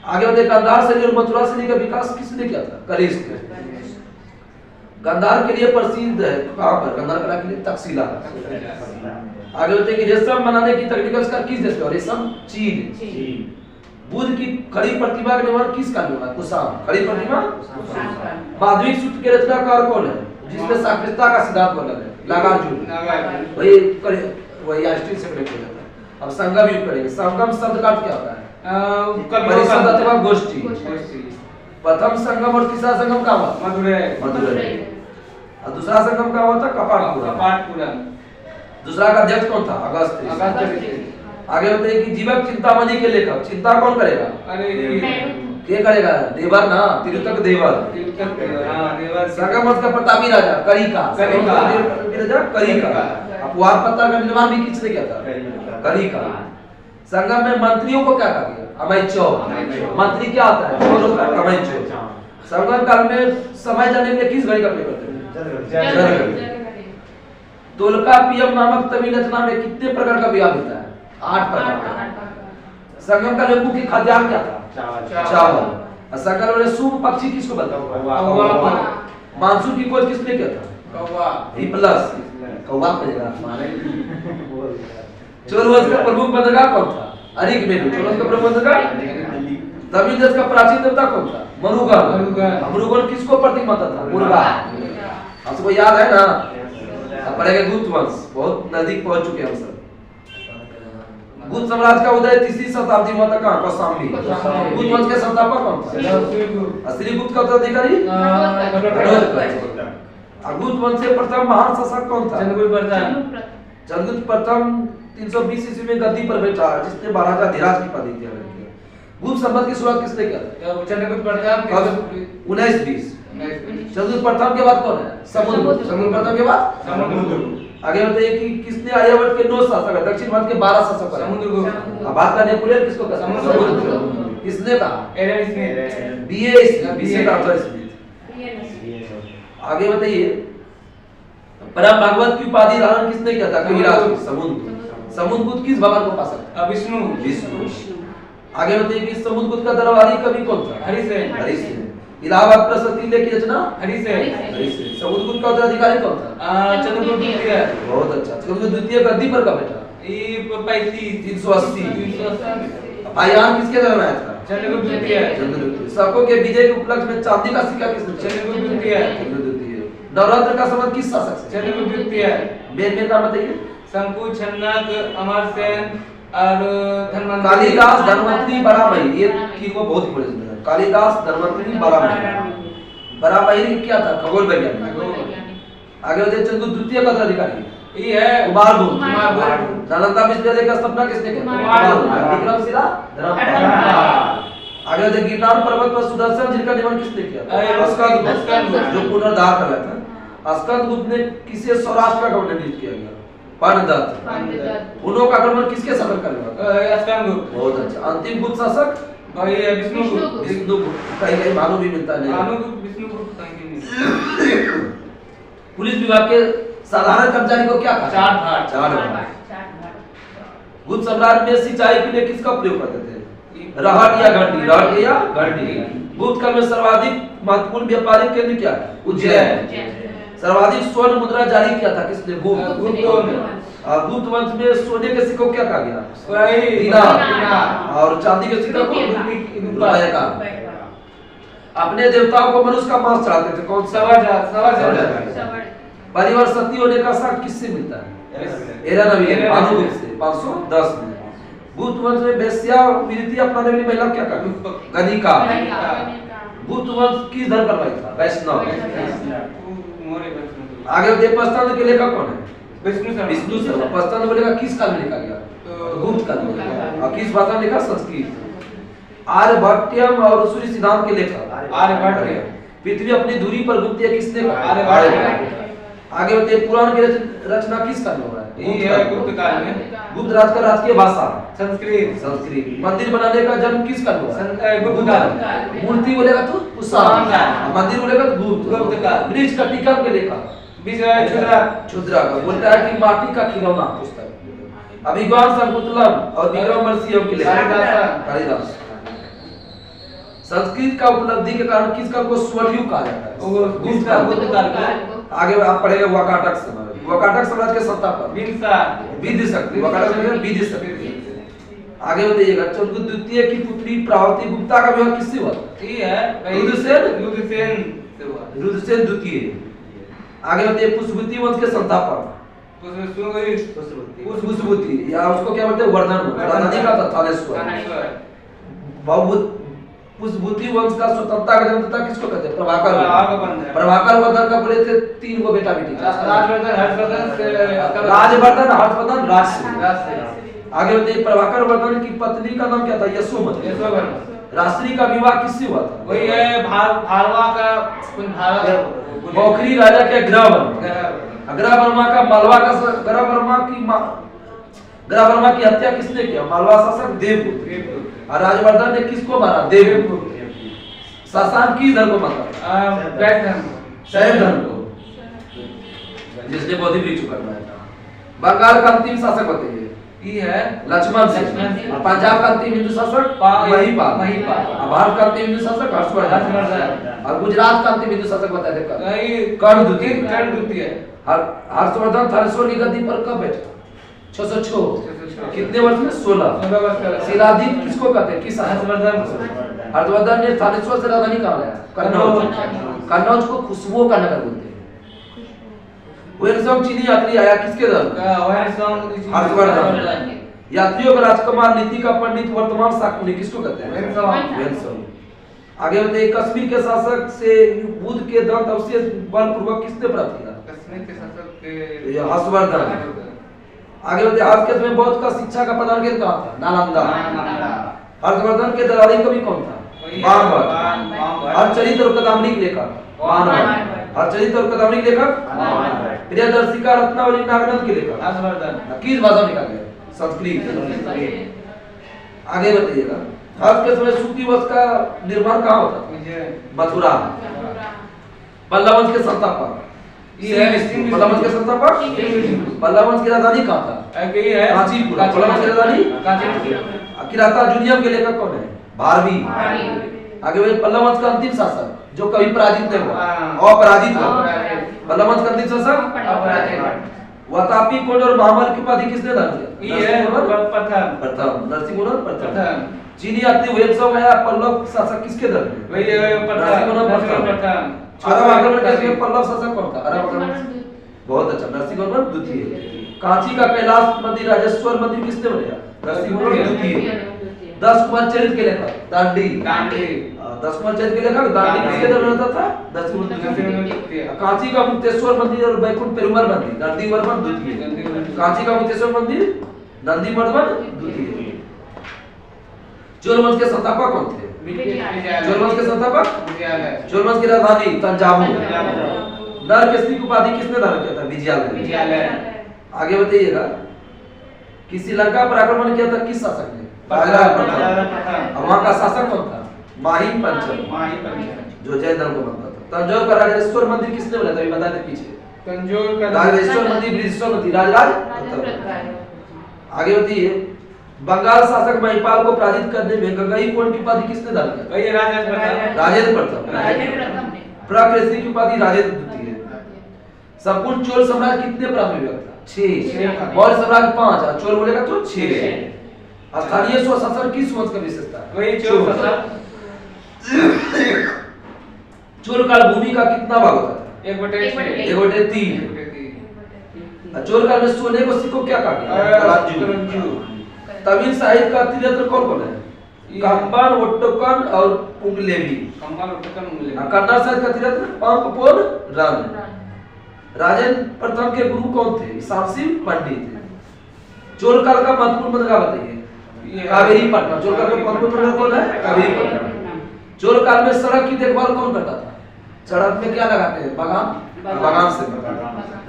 A: आगे बताइए गांधार शैली और मथुरा शैली का विकास किसने किया था? कनिष्क। गांधार के लिए प्रसिद्ध है कहां पर? गांधार कला के लिए तक्षशिला। आगे बताइए कि रेशम बनाने की तकनीक का आविष्कार किस देश में? रेशम चीन। बुद्ध की खड़ी प्रतिमा का निर्माण किस काल में हुआ? कुषाण। खड़ी प्रतिमा माध्यमिक सूत्र के रचनाकार कौन है? जिसमें सापेक्षता का सिद्धांत वर्णन है? नागार्जुन। वही स्टील से कनेक्ट हो जाता है। अब संगम युग करेंगे। संगम शब्द का अर्थ क्या होता है? परिषद अथवा गोष्ठी। प्रथम संगम और तीसरा संगम कहाँ हुआ? मदुरै। और दूसरा संगम कहाँ हुआ था? कपाटपुरम। दूसरा का अध्यक्ष कौन था? अगस्त्य। आगे बताइए कि जीवक चिंतामणि के लेखक चिंता कौन करेगा? क्या करेगा? देवर ना, तिरुतक देवर। संगम वंश का प्रतापी राजा कनिका। अपवाद पत्र का निर्माण भी किसने किया था? कनिका। संगम में मंत्रियों को क्या कहा गया? अमैचो। मंत्री क्या होता है? अमैचो। संगम काल में समय जानने के लिए किस घड़ी का प्रयोग करते हैं? तोलकापियम नामक तमिल रचना में कितने प्रकार का विवाह होता है? 8 प्रकार का। संगम का मुख्य खाद्यान्न क्या था? चावल। संगम में शुभ पक्षी किसको बोलते हैं? मानसून की खोज किसने किया था? कौवा पड़ेगा। चोल वंश का प्रमुख बंदरगाह कौन था? अरिकमेनु। चोल वंश का प्रमुख बंदरगाह। तमिल देश का प्राचीन देवता कौन था? मरुगन। मरुगन किसको प्रतीक मानता था? मुर्गा। आप सबको याद है ना? अब पढ़ेंगे गुप्त वंश। बहुत नजदीक पहुंच चुके हैं हम सब। गुप्त साम्राज्य का उदय 3री शताब्दी में था कहां? कौशाम्बी। गुप्त वंश के संस्थापक कौन थे? असली गुप्त का उत्तराधिकारी गुप्त वंश के प्रथम महान शासक कौन था? चंद्रगुप्त प्रथम 320 ईस्वी में गद्दी पर बैठा जिसने महाराजा धीराज की पदवी दी। गुप्त संवत की शुरुआत किसने किया था?
B: चंद्रगुप्त प्रथम
A: 1920। चंद्रगुप्त प्रथम के बाद कौन है? समुद्रगुप्त। चंद्रगुप्त प्रथम के बाद समुद्रगुप्त। आगे बताइए कि किसने आर्यावर्त के 9 शासक है? दक्षिण भारत के 12 शासक है? समुद्रगुप्त। अब बात का नेपोलियन किसको कहते हैं? समुद्रगुप्त। किसने कहा? Adam Smith. बीए का आर्थर स्मिथ। आगे बताइए परम भागवत की उपाधि धारण किसने किया था? कविराज। समुद्रगुप्त। समुद्रगुप्त किस भगवान को पास था? विष्णु। आगे बताइए कि समुद्रगुप्त का दरबारी कवि कौन था? हरिसेन। इलाहाबाद प्रशस्ति की रचना हरिसेन। समुद्रगुप्त का उत्तराधिकारी कौन था?
B: चंद्रगुप्त द्वितीय।
A: बहुत अच्छा। चंद्रगुप्त द्वितीय गद्दी पर कब बैठा?
B: ये 35
A: 380
B: 380
A: भाईयान किसके द्वारा बनाया था?
B: चंद्रगुप्त द्वितीय
A: चंद्रगुप्त। शकों के विजय के उपलक्ष्य में चांदी का सिक्का किसने?
B: चंद्रगुप्त द्वितीय
A: चंद्रगुप्त। नवरात्र का संबंध किस शासक से?
B: चंद्रगुप्त द्वितीय
A: मेन नाम बताइए।
B: शंकु छन्नक अमरसेन और धनवंतरी
A: कालिदास धनवंतरी बरामई, ये की वो बहुत इंपॉर्टेंट है। कालिदास धनवंतरी बरामई। बरामई क्या था? खगोल वैज्ञानिक। आगे बढ़ते चंद्रगुप्त द्वितीय का उत्तराधिकारी
B: ये है
A: कुमारगुप्त।
B: कुमारगुप्त।
A: नालंदा विश्वविद्यालय का स्थापना किसने किया?
B: कुमारगुप्त।
A: विक्रमशिला आगे बढ़ते गिरनार पर्वत पर सुदर्शन जिनका निर्माण किसने किया? अस्कंदगुप्त, जो पुनरुद्धार कर रहा था। अस्कंदगुप्त ने किसे सौराष्ट्र का गवर्नर नियुक्त किया गया? पांडुदत्त। हुनों का आक्रमण किसके समय करना?
B: अस्कंदगुप्त।
A: बहुत अच्छा। अंतिम गुप्त शासक
B: भाई विष्णुगुप्त।
A: विष्णुगुप्त। कहीं कहीं भानु भी मिलता है।
B: भानुगुप्त विष्णुगुप्त कहीं
A: पुलिस विभाग के साधारण कर्मचारी को क्या कहा?
B: चार भाग।
A: गुप्त सम्राट में सिंचाई के लिए किसका प्रयोग करते थे? रहट या घंटी? रहट या घंटी। गुप्त काल में सर्वाधिक महत्वपूर्ण व्यापारिक केंद्र क्या है? उज्जैन। सर्वाधिक स्वर्ण मुद्रा जारी किया था किसने? गुप्त। गुप्त वंश में सोने के सिक्कों को क्या कहा गया? दीनार। और चांदी के सिक्कों को रुपए का। अपने देवताओं को मनुष्य का मांस चढ़ाते थे। कौन सा?
B: सवा
A: परिवार सती होने का साक्ष्य किससे मिलता है? एरा नबी भानुगुप्त से 510 में। गुप्त वंश में वेश्यावृत्ति अपनाने वाली महिला क्या कहती? गणिका। गुप्त वंश किस धर्म पर आधारित था? वैष्णव। आगे बढ़ते प्रस्थान के लेखक कौन है? विष्णु शर्मा। प्रस्थान बोलेगा किस काल में लिखा गया? गुप्त काल में। और किस भाषा में लिखा? संस्कृत। आर्यभट्टयम और सूर्य सिद्धांत के लेखक
B: आर्यभट्ट।
A: पृथ्वी अपनी दूरी पर घूमती है किसने कहा?
B: आर्यभट्ट।
A: आगे बढ़ते पुराण की रचना किस काल में हुआ है?
B: ये है गुप्त काल में।
A: गुप्त राज का राजकीय भाषा
B: संस्कृत।
A: संस्कृत। मंदिर बनाने का जन्म किस काल में हुआ है?
B: गुप्त काल।
A: मूर्ति बोलेगा तो कुषाण, मंदिर बोलेगा तो गुप्त काल। वृक्ष का टीका के लेखक क्षुद्रा का बोलता है कि माटी का खिलौना पुस्तक। अभिज्ञान शकुंतलम और विक्रमोर्वशीय के लेखक कालिदास। संस्कृत का उपलब्धि के कारण किस काल को स्वर्णयुग कहा जाता है?
B: गुप्त काल।
A: आगे आप पढ़ेंगे वाकाटक समाज। वाकाटक समाज के संस्थापक विदिशक्ति। वाकाटक मतलब विदिशक्ति। आगे बताइएगा चंद्रगुप्त द्वितीय की पुत्री प्रावती गुप्ता का विवाह किससे हुआ?
B: ये है
A: रुद्रसेन द्वितीय। आगे बताइए पुष्पवती वंश के संस्थापक पुष्पवती या उसको क्या बोलते हैं? वर्धन। राजधानी का था थानेश्वर। पुष्पवती वंश का स्वतंत्रता का जन्मदाता किसको कहते हैं? प्रभाकर। प्रभाकर वर्धन का बोले थे 3 गो बेटा बेटी।
B: राजवर्धन
A: राजवर्धन हर्षवर्धन राजश्री। आगे बताइए प्रभाकर वर्धन की पत्नी का नाम क्या था? यशोमती। राजश्री का विवाह किससे हुआ था?
B: वही है भारवा का
A: बौखरी राजा के ग्रहवर्मा का मालवा का ग्रहवर्मा की हत्या किसने किया? मालवा शासक देवगुप्त। और राजवर्धन ने किसको मारा? देवगुप्त। शासन किस धर्म को मारा? शैव धर्म को, जिसने बोधि वृक्ष पर बनाया था। बंगाल का अंतिम शासक बताइए।
B: ये है
A: लक्ष्मण सिंह। पंजाब का अंतिम हिंदू शासक महिपाल। भारत का अंतिम हिंदू शासक हर्षवर्धन। और गुजरात का अंतिम हिंदू शासक बताए थे कर्ण द्वितीय। हर्षवर्धन थानेश्वर की गद्दी पर कब बैठा? 606। कितने वर्ष में? 16। शिलादीप किसको कहते हैं? किस? हर्षवर्धन ने थानेश्वर से राजधानी कहाँ लाया? कन्नौज। कन्नौज को खुशबुओं का नगर बोलते हैं। वेनसोंग चीनी यात्री आया किसके दल? हर्षवर्धन। यात्रियों का राजकुमार नीति का पंडित वर्तमान शाकुनी किसको कहते हैं? वेनसोंग। आगे बताइए कश्मीर के शासक से बुद्ध के दंत अवशेष बलपूर्वक किसने प्राप्त किया?
B: कश्मीर के शासक के
A: हर्षवर्धन। आगे बढ़ते आज के समय बौद्ध का शिक्षा का प्रदान केंद्र कहाँ था? नालंदा। हर्षवर्धन के दलाली कवि कौन था? बाणभट्ट। हरचरित और कदामनी के लेखक बाणभट्ट। हरचरित और कदामनी के लेखक प्रियदर्शिका रत्नावली नागनंद के लेखक हर्षवर्धन। किस भाषा में लिखा गया? संस्कृत। आगे बताइएगा आज के समय सूती वस्त्र का निर्माण कहाँ होता था? मथुरा। पल्लव वंश के संस्थापक पल्लव वंश के संस्थापक पल्लव वंश की राजधानी कहाँ था? कांचीपुर। पल्लव वंश की राजधानी किराता जूनियम के लेखक कौन है? भारवी। आगे बढ़े पल्लव वंश का अंतिम शासक जो कभी पराजित नहीं हुआ, अपराजित हुआ। पल्लव वंश का अंतिम शासक वातापी कोड और महामल की उपाधि किसने धारण किया?
B: ये
A: प्रथम। नरसिंहवर्मन प्रथम। चीनी यात्री वेद सौ में पल्लव शासक किसके दल में?
B: वही प्रथम।
A: अरब आक्रमण के पल्लव शासक कौन था? अरब आक्रमण। बहुत अच्छा, नरसिंहवर्मन द्वितीय। कांची का कैलाश मंदिर राजेश्वर मंदिर किसने बनाया? नरसिंहवर्मन द्वितीय। 10 कुमार चरित्र के लेखक दांडी। 10 कुमार चरित्र के लेखक दांडी किसके दल में रहता था? नरसिंहवर्मन द्वितीय। कांची का मुक्तेश्वर मंदिर और वैकुंठ पेरुमल मंदिर नंदीवर्मन द्वितीय। कांची का मुक्तेश्वर मंदिर नंदीवर्मन द्वितीय। चोल वंश के संस्थापक कौन थे? चोल वंश के संस्थापक? चोल वंश की राजधानी तंजावुर। नर केसरी की उपाधि किसने धारण किया था? विजयालय। आगे बताइएगा कि श्रीलंका पर आक्रमण किया था किस शासक ने? राजा प्रथम। अब वहां का शासक कौन था? माहिम पंचम, जो जैन धर्म को मानता था। तंजौर का राजेश्वर मंदिर किसने बनाया था? बता दे पीछे।
B: तंजौर का
A: राजेश्वर मंदिर बृहस्पति मंदिर राजराज प्रथम। आगे बताइए बंगाल शासक महिपाल को पराजित करने में गंगई कोंड की उपाधि किसने धारण किया?
B: वही
A: राजेंद्र प्रथम। प्रकृति की उपाधि राजेंद्र द्वितीय। संपूर्ण चोल साम्राज्य कितने प्रांत में विभक्त था? 6। मौर्य साम्राज्य 5 और चोल बोलेगा तो 6। स्थानीय स्वशासन किस वंश का विशेषता है?
B: वही चोल शासन।
A: चोल काल भूमि का कितना भाग होता था? 1/3। चोल काल में सोने को सिक्कों क्या कहा गया? तमिल साहित्य का त्रिरत्न कौन कौन है? कंबन, ओट्टोकन और पुंगलेवी। कन्नड़ साहित्य का त्रिरत्न पंपपोल रन। राजेंद्र प्रथम के गुरु कौन थे? शामसिंह पंडित। चोल काल का महत्वपूर्ण बंदरगाह बताइए। कावेरी पटना। चोल काल का महत्वपूर्ण बंदरगाह कौन है? कावेरी पटना। चोल काल में सड़क की देखभाल कौन करता था? सड़क में क्या लगाते हैं? बागान से।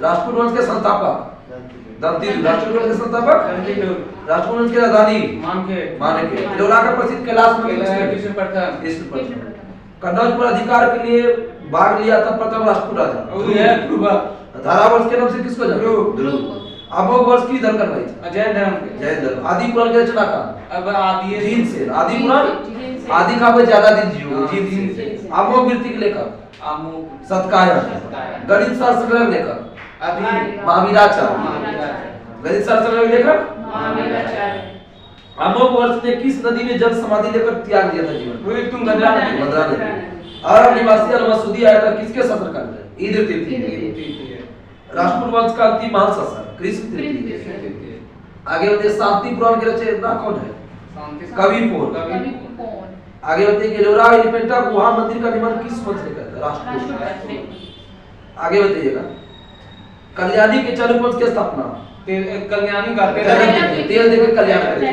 A: राजपूत वंश के संस्थापक दंतिल। राजपूत वंश के संस्थापक राजपूत वंश की राजधानी मानेके। एलोरा का प्रसिद्ध कैलाश मंदिर
B: कृष्ण प्रथम।
A: कन्नौज पर अधिकार के लिए भाग लिया था प्रथम राजपूत राजा। धारा वंश के नाम से किसको जानते हैं? ध्रुव। अमोघ वंश की धन करवाई थी?
B: जैन धर्म।
A: आदि पुराण के रचनाकार?
B: अब आदि
A: जीन से। आदि पुराण आदि का वो ज्यादा दिन जियो जीन से। अमोघ वृत्ति के लेखक? सत्कायन। गणित शास्त्र के लेखक? महावीराचार्य। गणित शास्त्र के लेखक? अमोघ वर्ष ने किस नदी में जल समाधि लेकर त्याग दिया था जीवन?
B: वही तुंगभद्रा
A: नदी। अरब निवासी अल-मसूदी आया था किसके शासनकाल में? ईद तृतीय। राजपूत वंश का अंतिम महान शासक कृष्ण तृतीय। आगे बताइए शांति पुराण के रचयिता कौन है? कवि पोन। आगे बताइए एलोरा एलिफेंटा गुहा मंदिर का निर्माण किस वंश ने किया था? राजपूत। आगे बताइएगा कल्याणी के चालुक्य वंश की स्थापना?
B: कल्याणी का
A: तेल देकर कल्याण करते।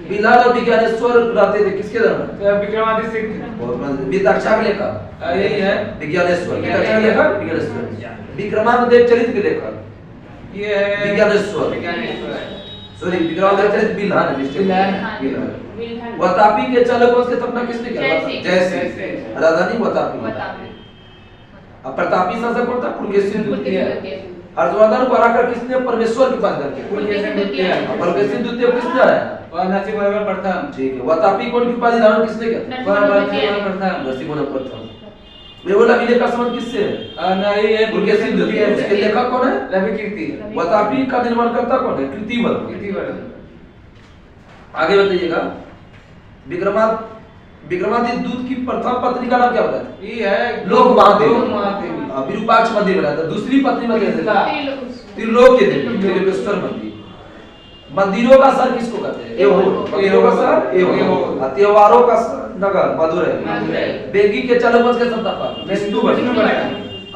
A: बिलाल और विज्ञानेश्वर रहते थे किसके दर में?
B: विक्रमादित्य सिंह।
A: वितक्षा के लेखक?
B: यही है
A: विज्ञानेश्वर। वितक्षा के लेखक विज्ञानेश्वर। विक्रमादित्य चरित्र के लेखक?
B: ये है
A: विज्ञानेश्वर। सॉरी विक्रमादित्य चरित्र बिल्हान। वातापी के चालुक्य वंश की स्थापना किसने किया? जयसिंह। राजधानी वातापी। अब प्रतापी शासक कौन था? पुलकेशिन द्वितीय। हर्षवर्धन को हराकर किसने परमेश्वर की उपाधि दी?
B: पुलकेशिन
A: द्वितीय किसने आया?
B: नरसिंहवर्मन प्रथम।
A: ठीक है। वातापी कौन की उपाधि धारण किसने किया? नरसिंहवर्मन प्रथम। मेहुला विले का संबंध किससे है?
B: नहीं ये
A: पुलकेशिन द्वितीय। उसके लेखक कौन है?
B: रवि कीर्ति।
A: वातापी का निर्माणकर्ता कौन है? कीर्तिवर्मन। आगे बताइएगा विक्रमादित्य दूत की प्रथम पत्नी का नाम क्या बताया?
B: ये है
A: लोक महादेवी।
B: विरूपाक्ष
A: मंदिर बनाया था। दूसरी पत्नी मतलब त्रिलोक के देवी त्रिलोकेश्वर मंदिर। मंदिरों का शहर किसको कहते हैं? मंदिरों का शहर एहो। त्योहारों का नगर मदुरै। बेगी के चालुक्य वंश के संस्थापक विष्णुवर्धन।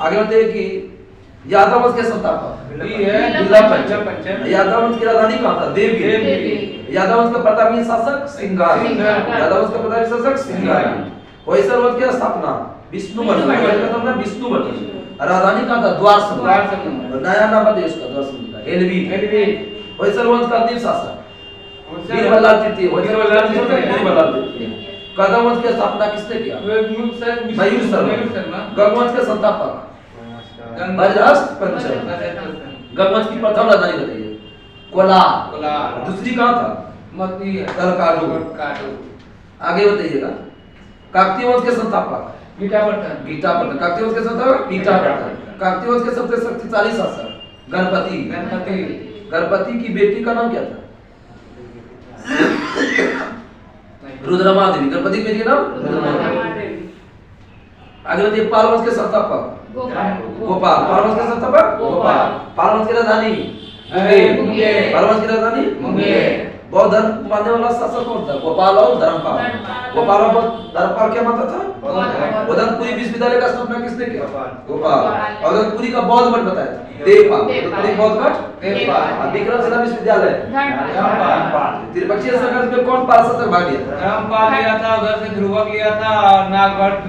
A: आगे बताइए कि यादव वंश के संस्थापक
B: ये है
A: बिल्ला पंचम। यादव वंश की राजधानी कहाँ था? देवगिरी। यादव वंश का प्रतापी शासक सिंगारी। यादव वंश का प्रतापी शासक सिंगारी। होयसर वंश की स्थापना विष्णुवर्धन। विष्णुवर्धन। राजधानी कहाँ था? द्वार समूह। नया नाम बताइए उसका? द्वार समूह का एलवी। होयसर वंश का अंतिम शासक बीरबल तृतीय। बीरबल तृतीय। कदम वंश की स्थापना किसने किया? मयूर शर्मा। गंग वंश के संस्थापक बलराष्ट्र पंचम। गंग वंश की प्रथम राजधानी बताइए? कोलार। दूसरी कहाँ था? तलकाडू। आगे बताइएगा काकतीय वंश के संस्थापक
B: गीतावर्धन।
A: काकतीय वंश के संस्थापक गीतावर्धन। काकतीय वंश के सबसे शक्तिशाली शासक गणपति।
B: गणपति।
A: गणपति की बेटी का नाम क्या था? रुद्रमा देवी। गणपति की बेटी का नाम रुद्रमा देवी। आगे बताइए पाल वंश के संस्थापक गोपाल। पाल वंश के संस्थापक गोपाल। पाल वंश की राजधानी
B: मुंगेर।
A: पाल वंश की राजधानी
B: मुंगेर।
A: बौद्ध धर्म मानने वाला शासक कौन था? गोपाल और धर्मपाल। गोपाल और धर्मपाल क्या मानता था? उदयपुरी विश्वविद्यालय का स्थापना किसने किया? गोपाल। और उदयपुरी का बौद्ध मठ बताया था देवपाल। उदयपुरी बौद्ध मठ देवपाल। विक्रमशिला विश्वविद्यालय
B: धर्मपाल।
A: त्रिपक्षीय संघर्ष में कौन पाल शासक भाग लिया था?
B: धर्मपाल लिया था, उधर से ध्रुवक लिया था और नागभट्ट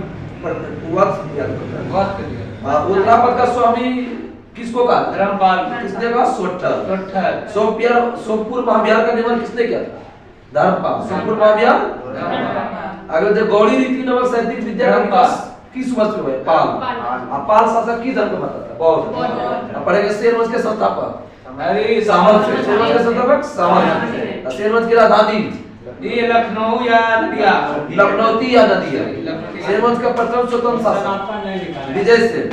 A: वत्स लिया था।
B: वत्स लिया।
A: उत्तरापद का स्वामी किसको कहा?
B: धर्मपाल।
A: किसने कहा? सोठर।
B: सोठर।
A: सोमपुर महाविहार का निर्माण किसने किया था? धर्मपाल। सोमपुर महाविहार अगर देखो गौड़ी रीति नामक साहित्यिक विद्या का विकास किस वंश में हुआ? पाल। पाल शासक किस धर्म को मानता था? बौद्ध। अब पढ़ेंगे सेन वंश के संस्थापक
B: अरे
A: सामंत। सेन वंश के संस्थापक सामंत। सेन वंश की राजधानी
B: ये लखनऊ या नदिया?
A: लखनौती या नदिया। सेन वंश का प्रथम स्वतंत्र शासक विजय सेन।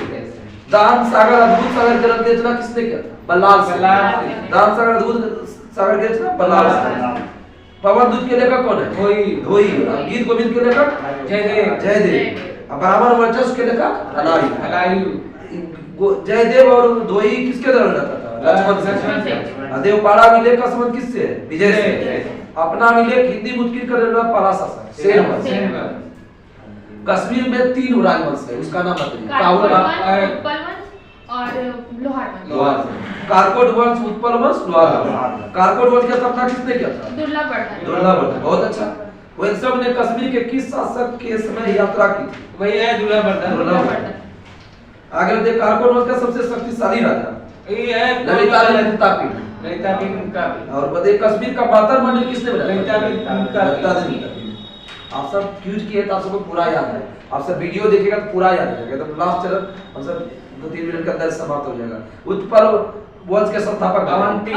A: दान सागर अद्भुत सागर ग्रंथ की रचना किसने किया? बल्लाल सेन। दान सागर अद्भुत सागर की रचना बल्लाल सेन। पवन दूत के लेखक कौन है? धोई। गीत गोविंद के लेखक जयदेव। ब्राह्मण वर्चस्व के लेखक अलायु। जयदेव और धोई किसके द्वारा रहता था? लक्ष्मण से। देवपाड़ा विलेख का संबंध किससे है? विजय से। अपना विलेख हिंदी मुद्रित करने वाला पहला शासक सेन वंश। कश्मीर में 3 राजवंश है, उसका नाम बताइए। काहुल
C: और लोहार वंश।
A: कारकोट वंश, उत्पल वंश, लोहार वंश। कारकोट वंश की स्थापना किसने किया था? दुर्लभवर्धन। बहुत अच्छा। वह सब ने कश्मीर के किस शासक के समय यात्रा की?
B: वही है दुर्लभवर्धन।
A: आगे देखिए कारकोट वंश का सबसे शक्तिशाली राजा
B: ये है
A: ललितादित्य। और बताइए कश्मीर का मातर मंदिर किसने बनाया? आप सब क्यूज किए तो आप सबको पूरा याद है। आप सब वीडियो देखिएगा तो पूरा याद है। एकदम लास्ट चरण हम सब 2-3 मिनट के अंदर समाप्त हो जाएगा। उत्पल वंश के संस्थापक अवंती।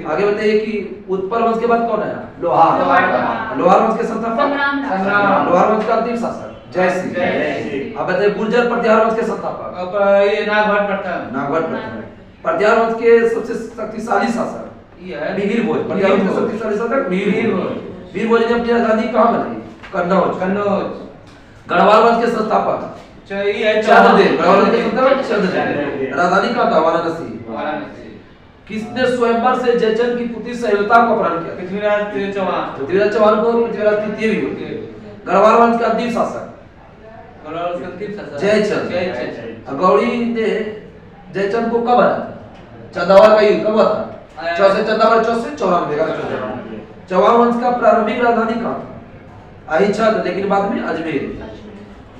A: आगे बताइए कि उत्पल वंश के बाद कौन है? लोहार। लोहार वंश के संस्थापक लोहार वंश का अंतिम शासक जय सिंह। अब बताइए गुर्जर प्रतिहार वंश के संस्थापक?
B: अब ये नागभट्ट प्रथम।
A: प्रतिहार वंश के सबसे शक्तिशाली शासक
B: ये है
A: मिहिर भोज। प्रतिहार वंश के शक्तिशाली शासक मिहिर भोज। वीर भोज ने अपनी राजधानी कहाँ बनाई? कन्नौज। गढ़वाल वंश के संस्थापक चंद्रदेव। गढ़वाल वंश के संस्थापक चंद्रदेव। राजधानी कहाँ था? वाराणसी। किसने स्वयंवर से जयचंद की पुत्री सहेलता को अपहरण किया?
B: पृथ्वीराज चौहान।
A: पृथ्वीराज चौहान को पृथ्वीराज तृतीय भी होते हैं। गढ़वाल वंश के अंतिम शासक जयचंद। गौड़ी ने जयचंद को कब हराया था? चंदावल का युद्ध कब हुआ था? 94 चौहान वंश का प्रारंभिक राजधानी कहाँ था? अहिच्छद, लेकिन बाद में अजमेर।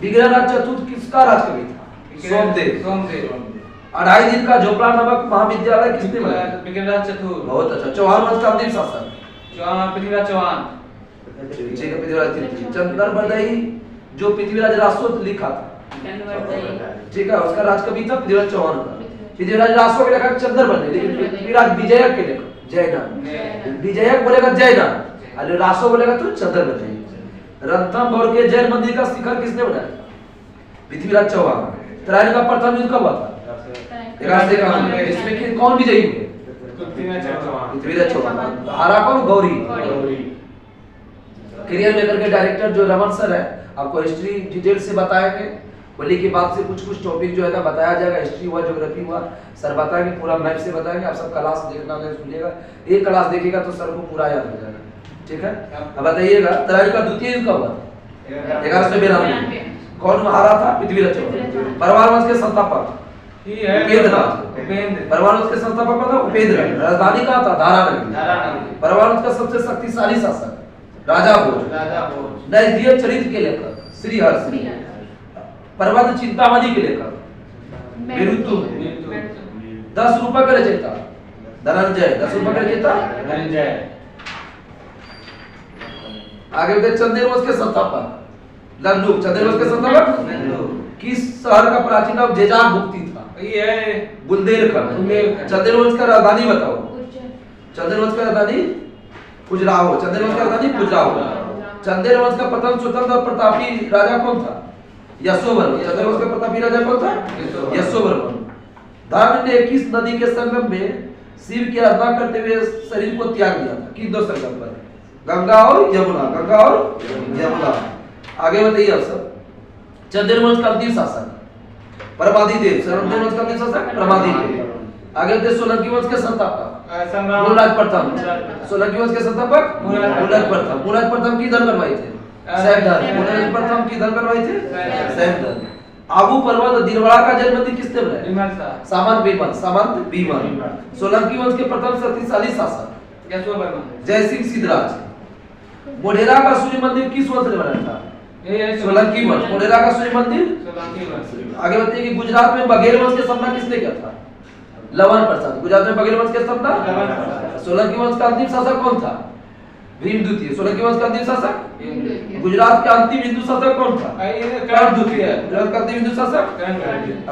A: विग्रहराज चतुर्थ किसका राजकवि था? सोमदेव। 2.5 दिन का झोपड़ा नामक महाविद्यालय किसने बनाया?
B: विग्रहराज चतुर्थ।
A: बहुत अच्छा। चौहान वंश का अंतिम शासक?
B: पृथ्वीराज चौहान।
A: ठीक है, पृथ्वीराज तृतीय। चंद्रबरदाई जो पृथ्वीराज रासो लिखा था, ठीक है, उसका राजकवि था पृथ्वीराज चौहान का। पृथ्वीराज रासो के लेखक चंद्रबरदाई, लेकिन पृथ्वीराज विजयक के लेखक जयनाथ। विजयक बोलेगा जयनाथ, अरे रासो बोलेगा तो चंद्रबरदाई। रणथंभौर के जैन मंदिर का शिखर किसने बनाया? पृथ्वीराज चौहान। तराइन का प्रथम युद्ध कब हुआ था? इसमें कौन विजयी हुए? पृथ्वीराज चौहान। हारा कौन? गौरी। करियर मेकर के डायरेक्टर जो रमन सर है, आपको हिस्ट्री डिटेल से बताएंगे। होली के बाद से कुछ टॉपिक जो है ना बताया जाएगा। हिस्ट्री हुआ, ज्योग्राफी हुआ, सर बताएंगे, पूरा मैप से बताएंगे। आप सब क्लास देखना है, सुनिएगा। एक क्लास देखिएगा तो सर को पूरा याद हो जाएगा, ठीक है। अब बताइएगा तराइन का द्वितीय युद्ध कब हुआ? 1192। कौन हारा था? पृथ्वीराज चौहान। परवार वंश के संस्थापक उपेंद्र। परवार वंश के संस्थापक कौन था? उपेंद्र। राजधानी कहाँ था? धारानगरी। परवार वंश का सबसे शक्तिशाली शासक राजा भोज। नजदीय चरित्र के लेखक श्रीहर्ष। पर्वत चिंतामणि के लेखक मेरुत्तु। 10 रुपए का रचयिता धनंजय। 10 रुपए का रचयिता धनंजय। आगे बढ़ते चंदेल वंश के संस्थापक लल्लुक। चंदेल वंश के संस्थापक किस शहर का प्राचीन नाम जेजाग भुक्ति था? ये बुंदेलखंड। चंदेल वंश का राजधानी बताओ। चंदेल वंश का राजधानी खजुराहो। चंदेल वंश का राजधानी खजुराहो। चंदेल वंश का प्रथम स्वतंत्र और प्रतापी राजा कौन था? यशोवर्मन। चंदेल वंश का प्रतापी राजा कौन था? यशोवर्मन। धर्म ने किस नदी के संगम में शिव की आराधना करते हुए शरीर को त्याग दिया था? किन दो संगम पर? गंगा और यमुना, गंगा और यमुना। आगे बताइए आप सब। चंद्रवंश का अंतिम शासक प्रमादिदेव, चंद्रवंश का अंतिम शासक प्रमादिदेव। आगे बताइए सोलंकी वंश के संस्थापक मूलराज प्रथम, सोलंकी वंश के संस्थापक मूलराज प्रथम। मूलराज प्रथम की धन बनवाई थे? सैमधन। मूलराज प्रथम की धन बनवाई थे? सैमधन। आबू पर्वत दिलवाड़ा का जन्म मंदिर किसने बनाया? सामंत बीमल, सामंत बीमल। सोलंकी वंश के प्रथम शक्तिशाली शासक जय सिंह सिद्धराज। मोढेरा का सूर्य मंदिर किस वंश ने बनाया था? सोलंकी वंश। मोढेरा का सूर्य मंदिर। आगे बताइए कि गुजरात में बघेल वंश की स्थापना किसने किया था? लवन प्रसाद। गुजरात में बघेल वंश की स्थापना? सोलंकी वंश का अंतिम शासक कौन था? भीम द्वितीय। सोलंकी वंश का अंतिम शासक? गुजरात का अंतिम हिंदू शासक कौन था? कर्ण द्वितीय। गुजरात का अंतिम हिंदू शासक?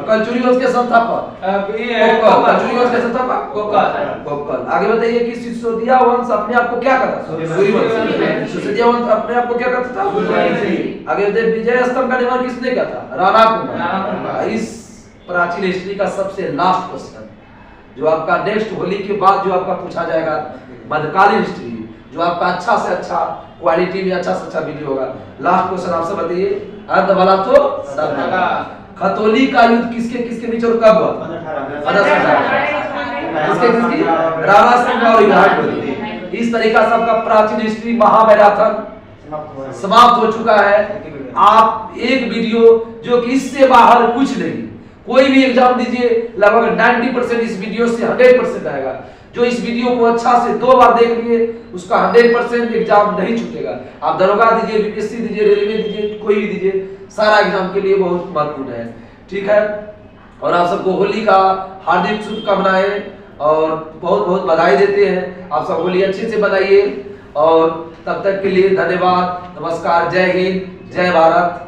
A: कलचुरी वंश के संस्थापक? कलचुरी वंश के संस्थापक? कोकल। आगे बताइए कि सिसोदिया वंश अपने आप को क्या कहता था? सूर्यवंशी। सिसोदिया वंश अपने आप को क्या कहता था? सूर्यवंशी। आगे बताइए विजय स्तंभ का निर्माण किसने किया था? राणा कुंभा। इस प्राचीन हिस्ट्री का सबसे लास्ट क्वेश्चन जो आपका नेक्स्ट होली के बाद जो आपका पूछा जाएगा, मध्यकालीन हिस्ट्री, जो आपका अच्छा से अच्छा क्वालिटी में अच्छा से अच्छा वीडियो होगा। लास्ट क्वेश्चन आपसे बताइए, अर्ध वाला तो खतौली का युद्ध किसके किसके बीच और कब हुआ? किसके किसकी? राणा सिंह और विराट। इस तरीका से आपका प्राचीन हिस्ट्री महामैराथन समाप्त हो चुका है। आप एक वीडियो जो कि इससे बाहर कुछ नहीं, कोई भी एग्जाम दीजिए लगभग 90% इस वीडियो से 100% आएगा। जो इस वीडियो को अच्छा से 2 बार देख लिए उसका 100% एग्जाम नहीं छूटेगा। आप दरोगा दीजिए, बीपीएससी दीजिए, रेलवे दीजिए, कोई भी दीजिए, सारा एग्जाम के लिए बहुत महत्वपूर्ण है। ठीक है, और आप सबको होली का हार्दिक शुभकामनाएं और बहुत बहुत बधाई देते हैं। आप सब होली अच्छे से बनाइए और तब तक के लिए धन्यवाद, नमस्कार, जय हिंद, जय भारत।